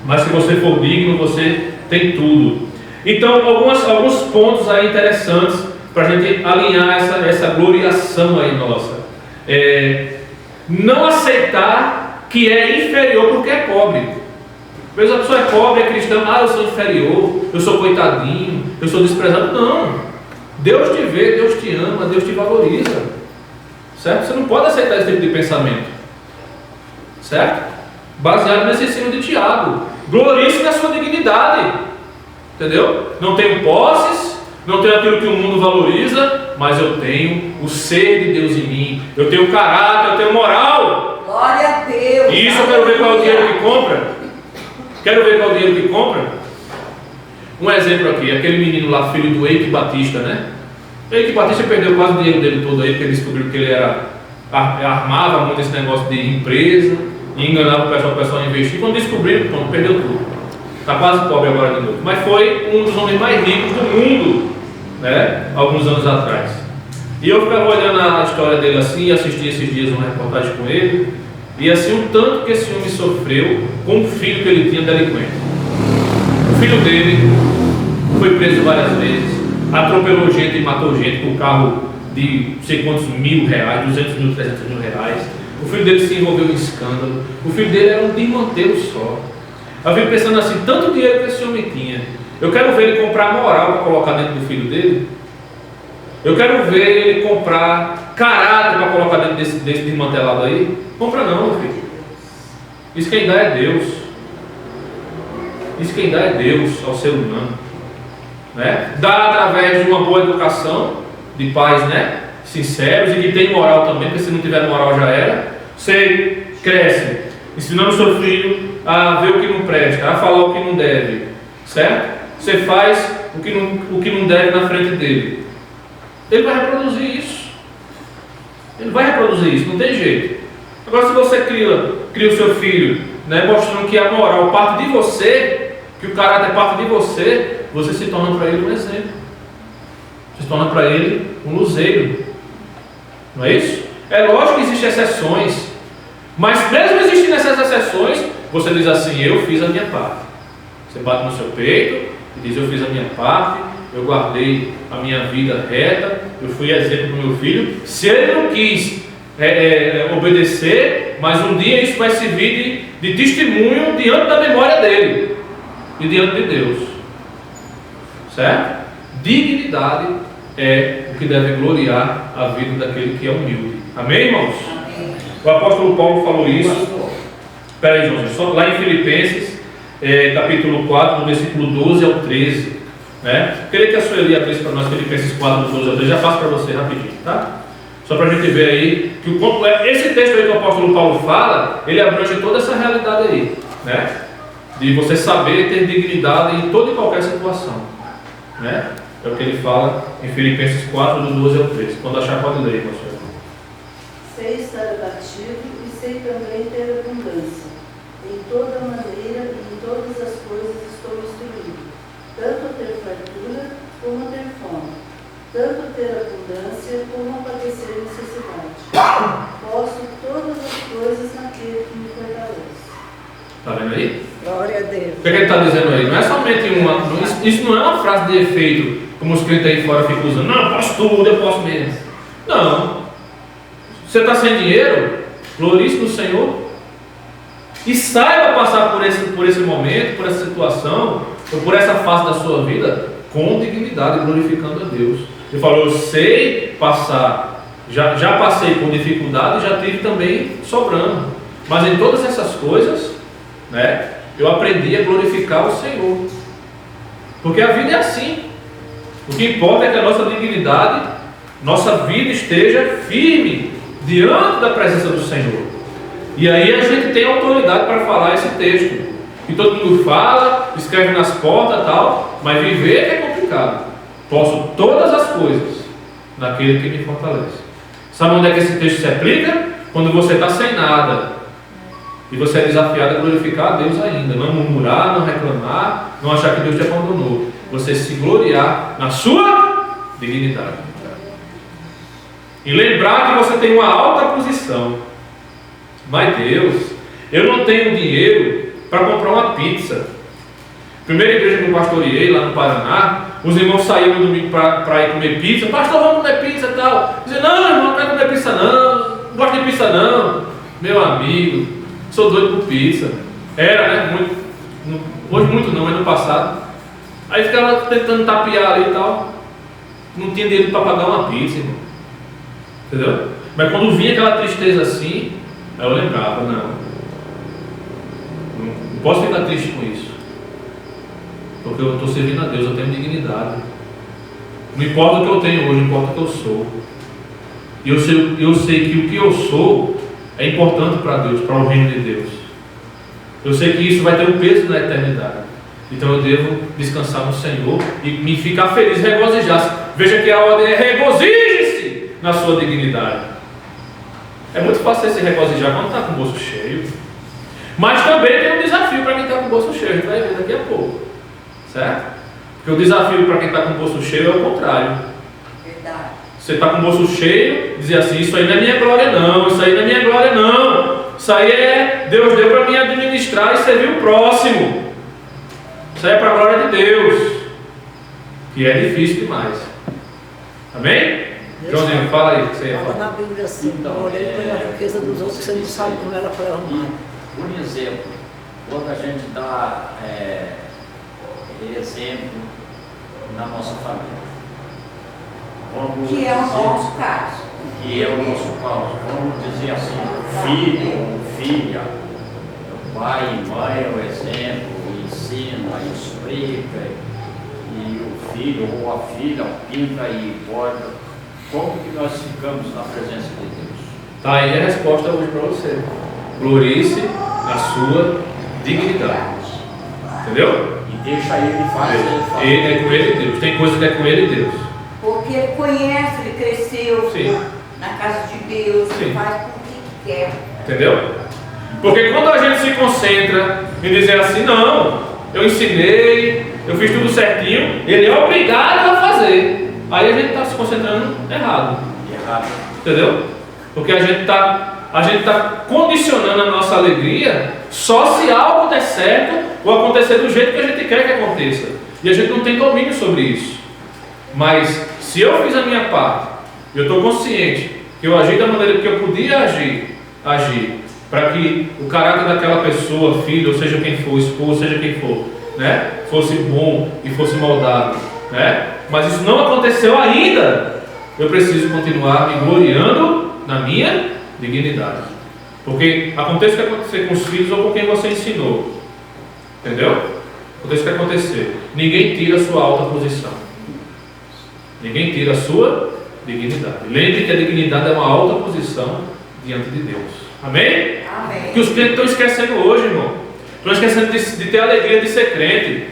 mas se você for digno, você tem tudo. Então, alguns pontos aí interessantes para a gente alinhar essa gloriação aí nossa. Não aceitar que é inferior porque é pobre. Às vezes a pessoa é pobre, é cristã, eu sou inferior, eu sou coitadinho, eu sou desprezado. Não. Deus te vê, Deus te ama, Deus te valoriza. Certo? Você não pode aceitar esse tipo de pensamento. Certo? Baseado nesse ensino de Tiago. Glorie-se na sua dignidade. Entendeu? Não tenho posses, não tenho aquilo que o mundo valoriza, mas eu tenho o ser de Deus em mim. Eu tenho caráter, eu tenho moral. Glória a Deus. E isso eu quero ver qual é o dinheiro que compra. Quero ver qual é o dinheiro que compra. Um exemplo aqui, aquele menino lá, filho do Eike Batista, né? Eike Batista perdeu quase o dinheiro dele todo aí, porque ele descobriu que ele armava muito esse negócio de empresa e enganava o pessoal a investir. Quando descobriu, pronto, perdeu tudo. Está quase pobre agora de novo. Mas foi um dos homens mais ricos do mundo, né? Alguns anos atrás. E eu ficava olhando a história dele assim, e assisti esses dias uma reportagem com ele. E assim, o tanto que esse homem sofreu com o filho que ele tinha delinquente. O filho dele foi preso várias vezes, atropelou gente e matou gente com carro de não sei quantos mil reais, 200 mil, 300 mil reais. O filho dele se envolveu em escândalo. O filho dele era um desmantelo só. Eu fico pensando assim, tanto dinheiro que esse homem tinha. Eu quero ver ele comprar moral para colocar dentro do filho dele. Eu quero ver ele comprar caráter para colocar dentro desse desmantelado aí. Compra não, meu filho. Isso quem dá é Deus. Isso quem dá é Deus ao ser humano, né? Dá através de uma boa educação, de pais, né, sinceros e que tem moral também, porque se não tiver moral já era. Você cresce ensinando seu filho a ver o que não presta, a falar o que não deve, certo? Você faz o que não deve na frente dele. Ele vai reproduzir isso. Ele vai reproduzir isso, não tem jeito. Agora, se você cria o seu filho, né, mostrando que a moral parte de você, que o caráter parte de você, você se torna para ele um exemplo. Se torna para ele um luzeiro. Não é isso? É lógico que existem exceções, mas mesmo existindo essas exceções, você diz assim: eu fiz a minha parte. Você bate no seu peito e diz: eu fiz a minha parte, eu guardei a minha vida reta, eu fui exemplo para o meu filho. Se ele não quis obedecer, mas um dia isso vai servir de testemunho diante da memória dele e diante de Deus, certo? Dignidade é o que deve gloriar a vida daquele que é humilde. Amém, irmãos? Amém. O apóstolo Paulo falou isso. Espera aí, João, só lá em Filipenses, capítulo 4, no versículo 12 ao 13, né? Queria que a Sueli abrisse para nós Filipenses 4, 12 ao 13. Já passo para você rapidinho, tá? Só para a gente ver aí que esse texto aí que o apóstolo Paulo fala, ele abrange toda essa realidade aí, né? De você saber ter dignidade em toda e qualquer situação, né? É o que ele fala em Filipenses 4, do 12 ao 13. Quando achar, pode ler, pastor. Sei estar abatido e sei também ter abundância. Em toda maneira e em todas as coisas estou instruído, tanto a ter fartura como a ter fome, tanto a ter abundância como a padecer necessidade. Posso todas as coisas naquele que me fortalece. Está vendo aí? Glória a Deus. O que ele está dizendo aí? Não é somente isso não é uma frase de efeito, como os crentes aí fora ficam usando. Não, eu posso tudo, eu posso mesmo. Não. Você está sem dinheiro? Glorifique no Senhor. E saiba passar por esse momento, por essa situação, ou por essa fase da sua vida, com dignidade, glorificando a Deus. Ele falou: eu sei passar, já passei por dificuldade e já tive também sobrando. Mas em todas essas coisas, né, eu aprendi a glorificar o Senhor. Porque a vida é assim. O que importa é que a nossa dignidade, nossa vida esteja firme diante da presença do Senhor. E aí a gente tem autoridade para falar esse texto. Que todo mundo fala, escreve nas portas e tal, mas viver é complicado. Posso todas as coisas naquele que me fortalece. Sabe onde é que esse texto se aplica? Quando você está sem nada e você é desafiado a glorificar a Deus ainda, não murmurar, não reclamar, não achar que Deus te abandonou. Você se gloriar na sua dignidade e lembrar que você tem uma alta posição. Mas Deus, eu não tenho dinheiro para comprar uma pizza. Primeira igreja que eu pastoreei lá no Paraná, os irmãos saíram no domingo para ir comer pizza. Pastor, vamos comer pizza e tal. Dizem: não, irmão, não quero comer pizza não gosto de pizza não. Meu amigo, sou doido por pizza. Era, né? Hoje muito não, mas no passado. Aí ficava tentando tapear ali e tal. Não tinha dinheiro para pagar uma pizza, irmão. Entendeu? Mas quando vinha aquela tristeza assim, aí eu lembrava: não posso ficar triste com isso, porque eu estou servindo a Deus, eu tenho dignidade. Não importa o que eu tenho hoje, importa o que eu sou. E eu sei que o que eu sou é importante para Deus, para o reino de Deus. Eu sei que isso vai ter um peso na eternidade. Então eu devo descansar no Senhor e me ficar feliz, regozijar-se. Veja que a ordem é: regozije-se na sua dignidade. É muito fácil você se regozijar quando está com o bolso cheio. Mas também tem um desafio para quem está com o bolso cheio. A gente vai ver daqui a pouco, certo? Porque o desafio para quem está com o bolso cheio é o contrário. Verdade. Você está com o bolso cheio, dizer assim: isso aí não é minha glória não, isso aí não é minha glória não, isso aí é Deus deu para mim administrar e servir o próximo. Isso aí é para a glória de Deus. que é difícil demais. Amém? Joãozinho, fala aí o que você ia Fala falar. na Bíblia assim, não olhei pela riqueza dos outros, que você não sabe como ela foi arrumada. Por exemplo, quando a gente dá exemplo na nossa família, vamos Que é o dizer- nosso caso. que é o nosso caso, vamos dizer assim, filho ou filha, pai e mãe é o exemplo, ensina, explica, e o filho ou a filha pinta e borda. Como que nós ficamos na presença de Deus? Tá aí a resposta hoje para você. Glorice a sua dignidade. Entendeu? E deixa ele fazer. Ele é com ele e Deus. Tem coisa que é com ele e Deus. Porque ele conhece, ele cresceu Sim. na casa de Deus, Sim. ele faz com o que quer. Entendeu? Porque quando a gente se concentra em dizer assim, não, eu ensinei, eu fiz tudo certinho, ele é obrigado a fazer. Aí a gente está se concentrando errado. Errado. Entendeu? Porque a gente está condicionando a nossa alegria só se algo der certo ou acontecer do jeito que a gente quer que aconteça. E a gente não tem domínio sobre isso. Mas se eu fiz a minha parte, eu estou consciente que eu agi da maneira que eu podia agir para que o caráter daquela pessoa, filho, ou seja quem for, esposo, seja quem for, né, fosse bom e fosse moldado, né? Mas isso não aconteceu ainda. Eu preciso continuar me gloriando na minha dignidade. Porque aconteça o que acontecer com os filhos ou com quem você ensinou. Entendeu? Aconteça o que acontecer. Ninguém tira a sua alta posição. Ninguém tira a sua dignidade. Lembre que a dignidade é uma alta posição diante de Deus. Amém? Amém. Que os crentes estão esquecendo hoje, irmão. Estão esquecendo de ter a alegria de ser crente.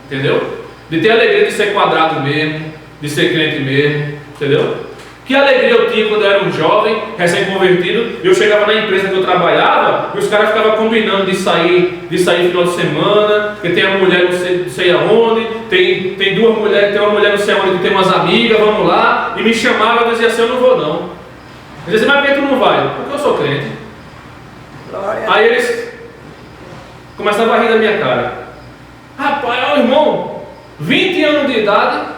Entendeu? De ter a alegria de ser quadrado mesmo, de ser crente mesmo. Entendeu? Que alegria eu tinha quando eu era um jovem, recém-convertido. Eu chegava na empresa que eu trabalhava e os caras ficavam combinando de sair final de semana, que tem a mulher não sei aonde, tem duas mulheres, tem uma mulher não sei aonde que tem umas amigas, vamos lá. E me chamava e dizia assim, eu não vou não. Eu dizia assim, mas por que tu não vai? Porque eu sou crente. Glória. Aí eles começavam a rir da minha cara. Rapaz, ó irmão, 20 anos de idade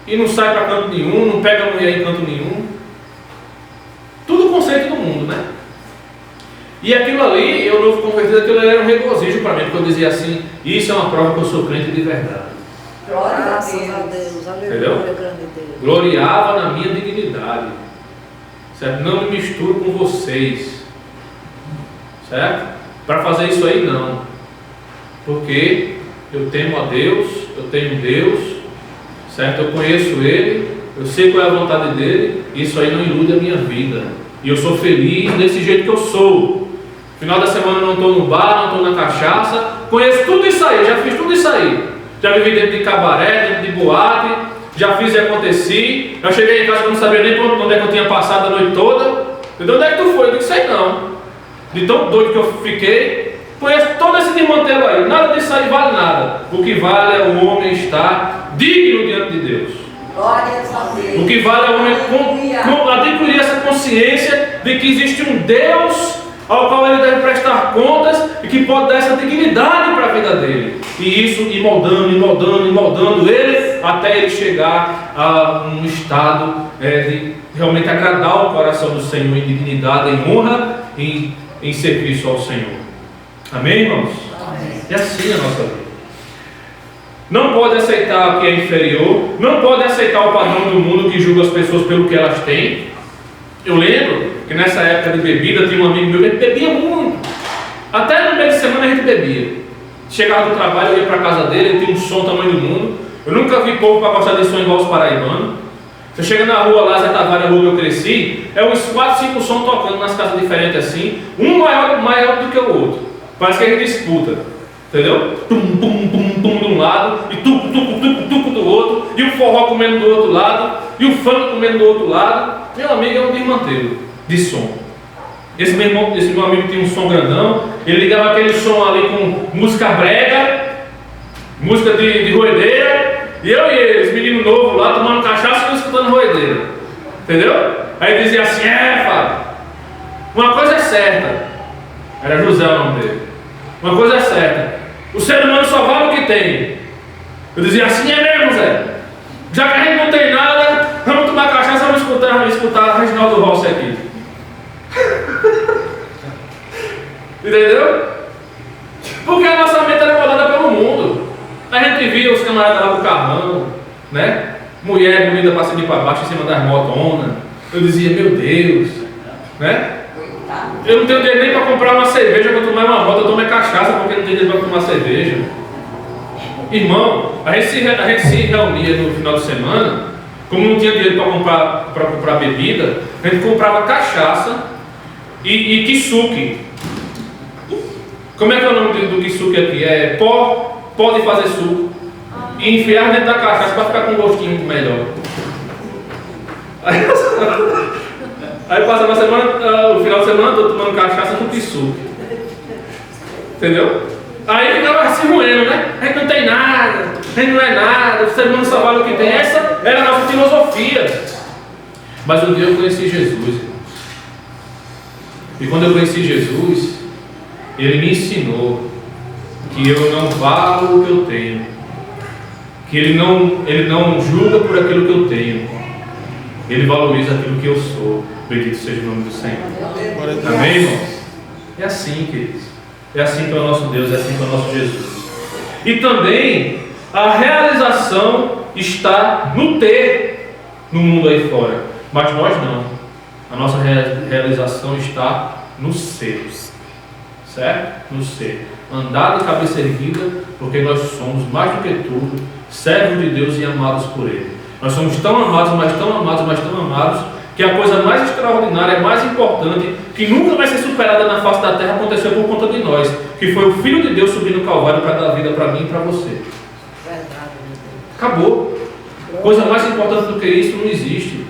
e não sai para canto nenhum, não pega mulher em canto nenhum. Tudo conceito do mundo, né? E aquilo ali, eu novo convertido, aquilo ali era um regozijo para mim, porque eu dizia assim, isso é uma prova que eu sou crente de verdade. Glória a Graças Deus. a Deus. Entendeu? Aleluia, grande Deus. Gloriava na minha dignidade, certo? Não me misturo com vocês, certo? Para fazer isso aí não, porque eu temo a Deus, eu tenho Deus, certo? Eu conheço Ele, eu sei qual é a vontade dEle, isso aí não ilude a minha vida, e eu sou feliz desse jeito que eu sou. Final da semana eu não estou no bar, não estou na cachaça, conheço tudo isso aí, já fiz tudo isso aí, já vivi dentro de cabaré, dentro de boate, já fiz e aconteci. Eu cheguei em casa que eu não sabia nem onde é que eu tinha passado a noite toda. Entendeu? Onde é que tu foi? Eu disse, sei não. De tão doido que eu fiquei. Conheço todo esse desmantelo aí. Nada disso aí vale nada. O que vale é o homem estar digno diante de Deus. Glória a Deus. O que vale é o homem adquirir essa consciência de que existe um Deus ao qual ele deve prestar contas e que pode dar essa dignidade para a vida dele. E isso ir moldando ele até ele chegar a um estado de realmente agradar o coração do Senhor em dignidade, em honra, em serviço ao Senhor. Amém, irmãos? Amém. É assim a nossa vida. Não pode aceitar o que é inferior, não pode aceitar o padrão do mundo que julga as pessoas pelo que elas têm. Eu lembro que nessa época de bebida tinha um amigo meu que bebia muito. Até no meio de semana a gente bebia. Chegava do trabalho, eu ia para a casa dele, ele tinha um som tamanho do mundo. Eu nunca vi povo para gostar de som igual os paraibanos. Você chega na rua lá, Zé Tavares, a rua que eu cresci, é uns 4, 5 sons tocando nas casas diferentes assim, um maior do que o outro. Parece que a gente disputa, entendeu? Tum, tum, tum, tum de um lado, e tuco, tuco, tuco, tuco do outro, e o forró comendo do outro lado, e o funk comendo do outro lado. Meu amigo é um desmantelo de som. Esse meu amigo tinha um som grandão, ele ligava aquele som ali com música brega, música de roedeira, e eu e ele, esse menino novo lá, tomando cachaça e escutando roedeira. Entendeu? Aí dizia assim, Fábio, uma coisa é certa, era José o nome dele, uma coisa é certa, o ser humano só vale o que tem. Eu dizia assim, é mesmo, Zé. Já que a gente não tem nada, vamos tomar cachaça, vamos escutar Reginaldo Rossi aqui. Entendeu? Porque a nossa mente era rodada pelo mundo. A gente via os camaradas lá do carrão, né? Mulher bonita pra cima e pra baixo, em cima das motonas. Eu dizia, meu Deus, né? Eu não tenho dinheiro nem para comprar uma cerveja para tomar uma moto, eu tomo cachaça porque não tenho dinheiro para tomar cerveja. Irmão, a gente se reunia no final de semana, como não tinha dinheiro para comprar bebida, a gente comprava cachaça e kisuke. Como é que é o nome do kisuke aqui? É pó de fazer suco. E enfiar dentro da cachaça para ficar com um gostinho melhor. Aí passa uma semana, o final de semana eu tô tomando cachaça no kisuke. Entendeu? Aí ficava se roendo, né? A gente não tem nada, a gente não é nada, o ser humano só vale o que tem. Essa era a nossa filosofia. Mas um dia eu conheci Jesus, irmãos. E quando eu conheci Jesus, Ele me ensinou que eu não valo o que eu tenho, que Ele não julga por aquilo que eu tenho, Ele valoriza aquilo que eu sou. Bendito seja o nome do Senhor. Amém, irmãos? É assim, queridos. É assim que é o nosso Deus, é assim que é o nosso Jesus. E também a realização está no ter no mundo aí fora. Mas nós não. A nossa realização está no ser. Certo? No ser. Andar de cabeça erguida, porque nós somos mais do que tudo servos de Deus e amados por Ele. Nós somos tão amados, mas tão amados, mas tão amados, que a coisa mais extraordinária, mais importante, que nunca vai ser superada na face da terra, aconteceu por conta de nós, que foi o Filho de Deus subir no Calvário para dar vida para mim e para você. Acabou. Coisa mais importante do que isso não existe.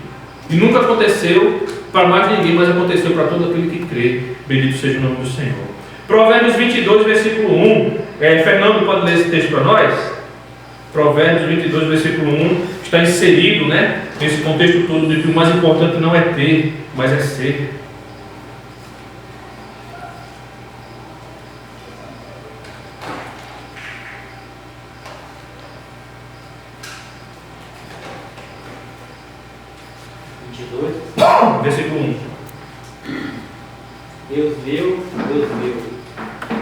E nunca aconteceu para mais ninguém, mas aconteceu para todo aquele que crê. Bendito seja o nome do Senhor. Provérbios 22, versículo 1. Fernando pode ler esse texto para nós? Provérbios 22, versículo 1, está inserido, né, nesse contexto todo de que o mais importante não é ter, mas é ser. Versículo 1. Deus meu,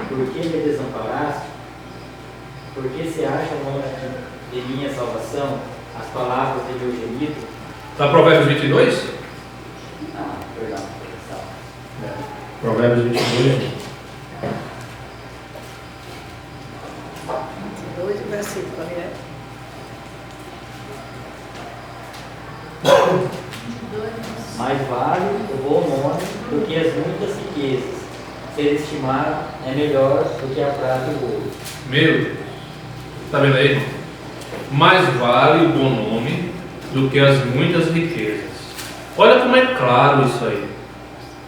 por que me desamparaste? Por que se acham longe de minha salvação as palavras de meu gemido? Está Provérbios 22? Perdão. Provérbios 22. 22 versículos, né? Mais vale o bom nome do que as muitas riquezas. Ser estimado é melhor do que a prata e o ouro. Meu Deus. Está vendo aí? Mais vale o bom nome do que as muitas riquezas. Olha como é claro isso aí.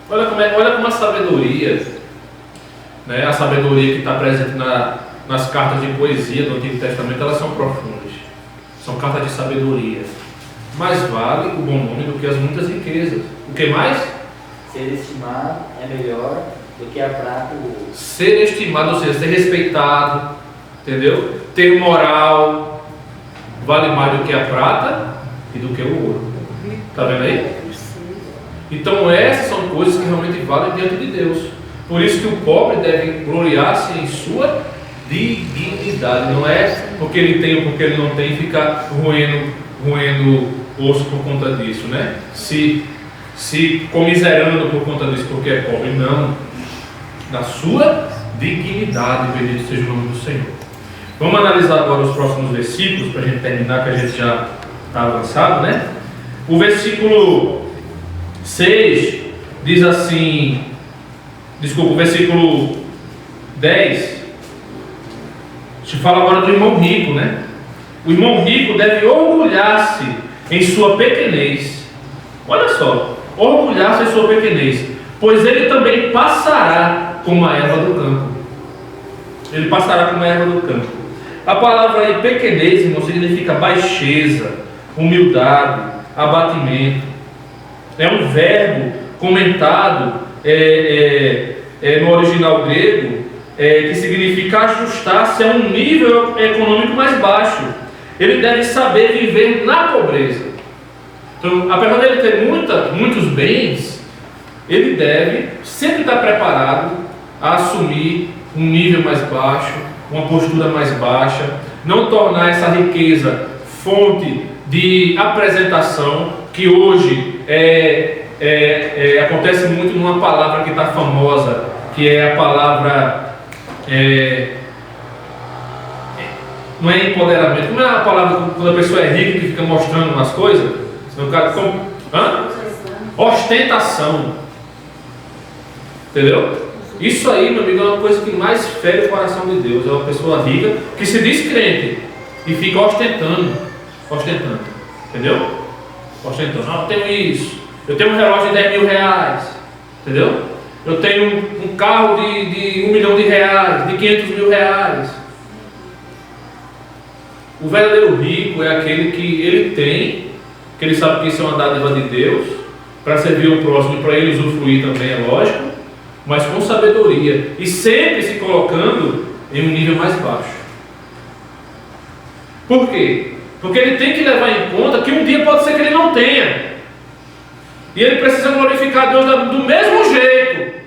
Olha como a sabedoria, né? A sabedoria que está presente nas cartas de poesia do Antigo Testamento, elas são profundas. São cartas de sabedoria. Mais vale o bom nome do que as muitas riquezas. O que mais? Ser estimado é melhor do que a prata e o ouro. Ser estimado, ou seja, ser respeitado, entendeu? Ter moral, vale mais do que a prata e do que o ouro. Está vendo aí? Então essas são coisas que realmente valem diante de Deus. Por isso que o pobre deve gloriar-se em sua dignidade. Não é porque ele tem ou porque ele não tem, ficar roendo osso por conta disso, né? Se comiserando por conta disso porque é pobre. Não. Na sua dignidade, bendito seja o nome do Senhor. Vamos analisar agora os próximos versículos para a gente terminar, que a gente já está avançado, né? O versículo 6 diz assim, o versículo 10 te fala agora do irmão rico, né? O irmão rico deve orgulhar-se em sua pequenez. Olha só, orgulhar-se em sua pequenez, pois ele também passará como a erva do campo. Ele passará como a erva do campo. A palavra aí, pequenez, irmão, significa baixeza, humildade, abatimento. É um verbo comentado no original grego, que significa ajustar-se a um nível econômico mais baixo. ele deve saber viver na pobreza. Então, apesar dele ter muitos bens, ele deve sempre estar preparado a assumir um nível mais baixo, uma postura mais baixa, não tornar essa riqueza fonte de apresentação, que hoje acontece muito numa palavra que está famosa, que é a palavra, não é empoderamento, como é a palavra quando a pessoa é rica que fica mostrando umas coisas? Ostentação. Entendeu? Isso aí, meu amigo, é uma coisa que mais fere o coração de Deus. É uma pessoa rica que se diz crente e fica ostentando. Entendeu? Ostentando. Não, eu tenho isso. Eu tenho um relógio de 10 mil reais. Entendeu? Eu tenho um carro de 1 milhão de reais, de 500 mil reais. O verdadeiro rico é aquele que ele tem, que ele sabe que isso é uma dádiva de Deus, para servir o próximo e para ele usufruir também, é lógico, mas com sabedoria e sempre se colocando em um nível mais baixo. Por quê? Porque ele tem que levar em conta que um dia pode ser que ele não tenha, e ele precisa glorificar Deus do mesmo jeito,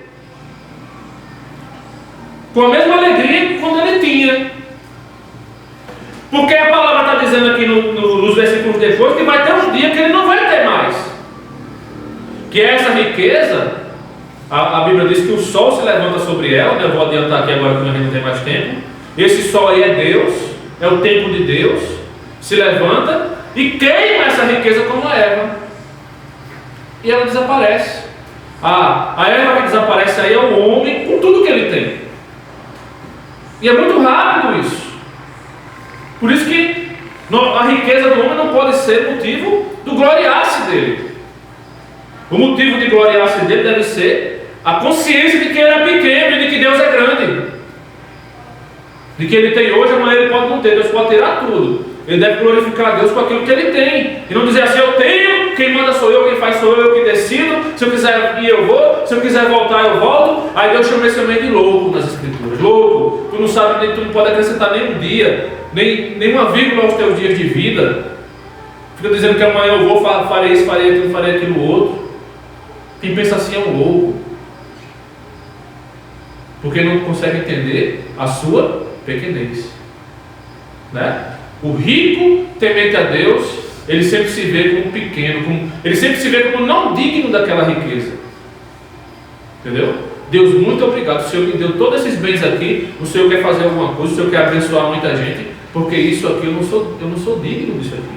com a mesma alegria que quando ele tinha. Porque a palavra está dizendo aqui nos versículos depois que vai ter uns dias que ele não vai ter mais, que essa riqueza, a Bíblia diz que o sol se levanta sobre ela, eu vou adiantar aqui agora que a gente não tem mais tempo. Esse sol aí é Deus, é o tempo de Deus, se levanta e queima essa riqueza como a erva, e ela desaparece. A erva que desaparece aí é o homem com tudo que ele tem, e é muito rápido isso. Por isso que a riqueza do homem não pode ser motivo do gloriar-se dele. O motivo de gloriar-se dele deve ser a consciência de que ele é pequeno e de que Deus é grande. De que ele tem hoje, amanhã ele pode não ter. Deus pode tirar tudo. Ele deve glorificar a Deus com aquilo que ele tem. E não dizer assim: eu tenho, quem manda sou eu, quem faz sou eu que decido. Se eu quiser ir eu vou, se eu quiser voltar eu volto. Aí Deus chama esse homem de louco nas Escrituras. Louco, tu não sabe, tu não pode acrescentar nem um dia, nem uma vírgula aos teus dias de vida. Fica dizendo que amanhã eu vou, farei isso, farei aquilo outro. Quem pensa assim é um louco, porque não consegue entender a sua pequenez, né? O rico temente a Deus, ele sempre se vê como pequeno, ele sempre se vê como não digno daquela riqueza. Entendeu? Deus, muito obrigado, o Senhor me deu todos esses bens aqui, o Senhor quer fazer alguma coisa, o Senhor quer abençoar muita gente, porque isso aqui eu não sou digno disso aqui.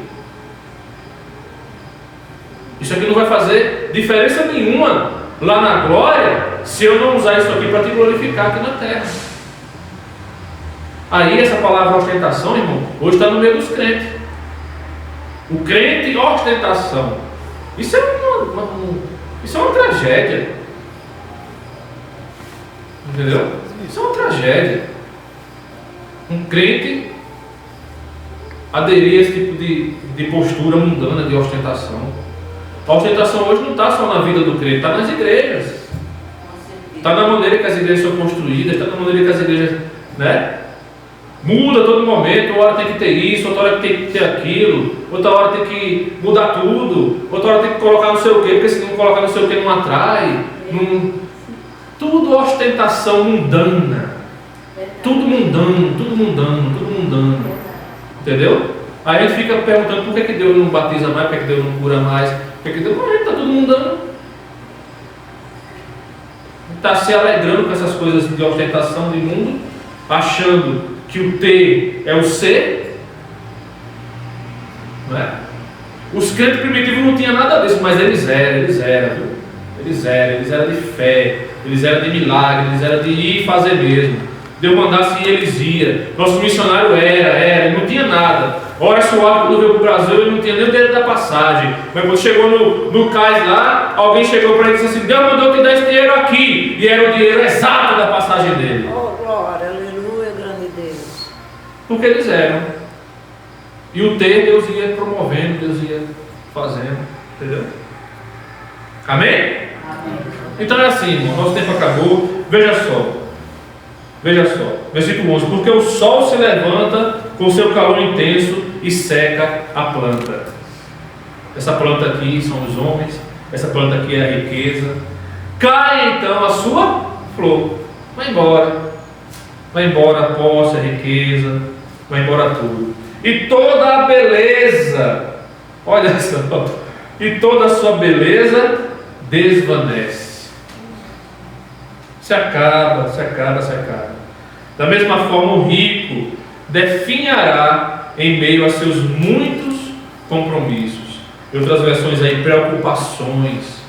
Isso aqui não vai fazer diferença nenhuma lá na glória, se eu não usar isso aqui para te glorificar aqui na terra. Aí essa palavra ostentação, irmão, hoje está no meio dos crentes. O crente ostentação. Isso é uma tragédia. Entendeu? Isso é uma tragédia. Um crente aderir a esse tipo de postura mundana de ostentação. A ostentação hoje não está só na vida do crente, está nas igrejas. Está na maneira que as igrejas são construídas, está na maneira que as igrejas, né? Muda a todo momento, uma hora tem que ter isso, outra hora tem que ter aquilo, outra hora tem que mudar tudo, outra hora tem que colocar não sei o quê, porque se não colocar não sei o quê não atrai. Tudo ostentação mundana. Tudo mundano. Entendeu? Aí a gente fica perguntando por que Deus não batiza mais, por que Deus não cura mais, por que Deus não está tudo mundano. Está se alegrando com essas coisas de ostentação de mundo, achando que o ter é o ser, não é? Os crentes primitivos não tinham nada disso, mas eles eram de fé, eles eram de milagre, eles eram de ir fazer mesmo. Deus mandasse e eles iam. Nosso missionário ele não tinha nada. Ora Soares, quando veio para o Brasil, ele não tinha nem o dinheiro da passagem. Mas quando chegou no cais lá, alguém chegou para ele e disse assim: Deus mandou te dar esse dinheiro aqui. E era o dinheiro exato da passagem dele. Oh, glória, aleluia, grande Deus. Porque eles eram. E o ter, Deus ia promovendo, Deus ia fazendo. Entendeu? Amém? Amém. Então é assim, irmão, nosso tempo acabou. Veja só, versículo 11: porque o sol se levanta com seu calor intenso e seca a planta. Essa planta aqui são os homens, essa planta aqui é a riqueza. Cai então a sua flor, vai embora a posse, a riqueza, vai embora tudo. E toda a beleza, olha só, e toda a sua beleza desvanece. Se acaba. Da mesma forma, o rico definhará em meio a seus muitos compromissos. Em outras versões aí, preocupações,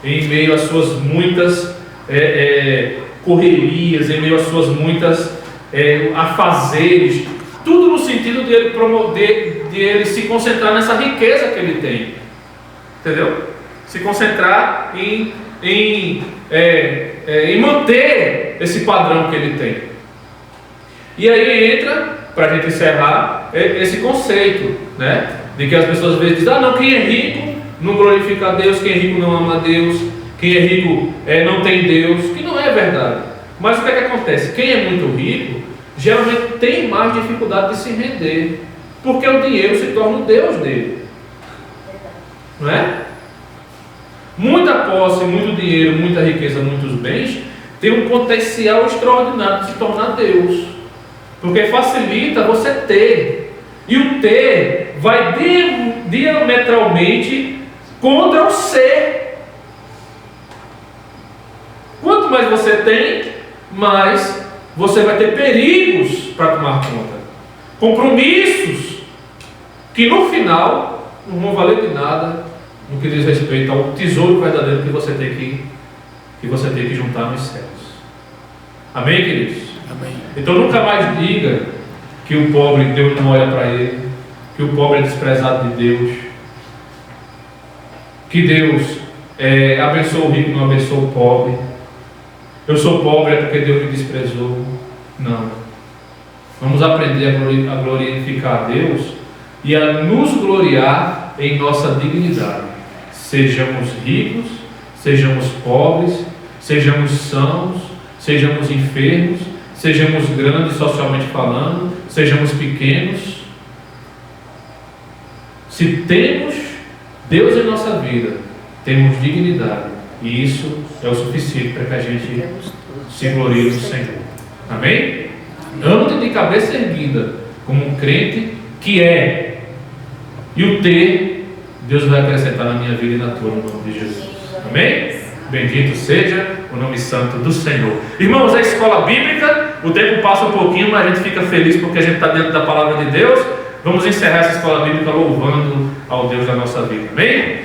em meio às suas muitas correrias, em meio às suas muitas afazeres, tudo no sentido de ele se concentrar nessa riqueza que ele tem, entendeu? Se concentrar em manter esse padrão que ele tem. E aí entra, para a gente encerrar, esse conceito, né? De que as pessoas às vezes dizem, não, quem é rico não glorifica a Deus, quem é rico não ama a Deus, quem é rico não tem Deus, que não é verdade. Mas o que é que acontece? Quem é muito rico, geralmente tem mais dificuldade de se render, porque o dinheiro se torna o Deus dele. Não é? Muita posse, muito dinheiro, muita riqueza, muitos bens, tem um potencial extraordinário de se tornar Deus, porque facilita você ter, e o ter vai diametralmente contra o ser. Quanto mais você tem, mais você vai ter perigos para tomar conta, compromissos que no final não vão valer de nada no que diz respeito ao tesouro verdadeiro que você tem que juntar nos céus. Amém, queridos? Amém. Então nunca mais diga que o pobre, Deus não olha para ele, que o pobre é desprezado de Deus, que Deus abençoa o rico, não abençoa o pobre. Eu sou pobre é porque Deus me desprezou. Não. Vamos aprender a glorificar a Deus e a nos gloriar em nossa dignidade. Sejamos ricos, sejamos pobres, sejamos sãos, sejamos enfermos, sejamos grandes socialmente falando, sejamos pequenos. Se temos Deus em nossa vida, temos dignidade, e isso é o suficiente para que a gente se glorie no Senhor. Amém? Ande de cabeça erguida, como um crente que é, e o ter, Deus vai acrescentar na minha vida e na tua, no nome de Jesus. Amém? Bendito seja o nome santo do Senhor. Irmãos, a escola bíblica, o tempo passa um pouquinho, mas a gente fica feliz porque a gente está dentro da palavra de Deus. Vamos encerrar essa escola bíblica louvando ao Deus da nossa vida. Amém?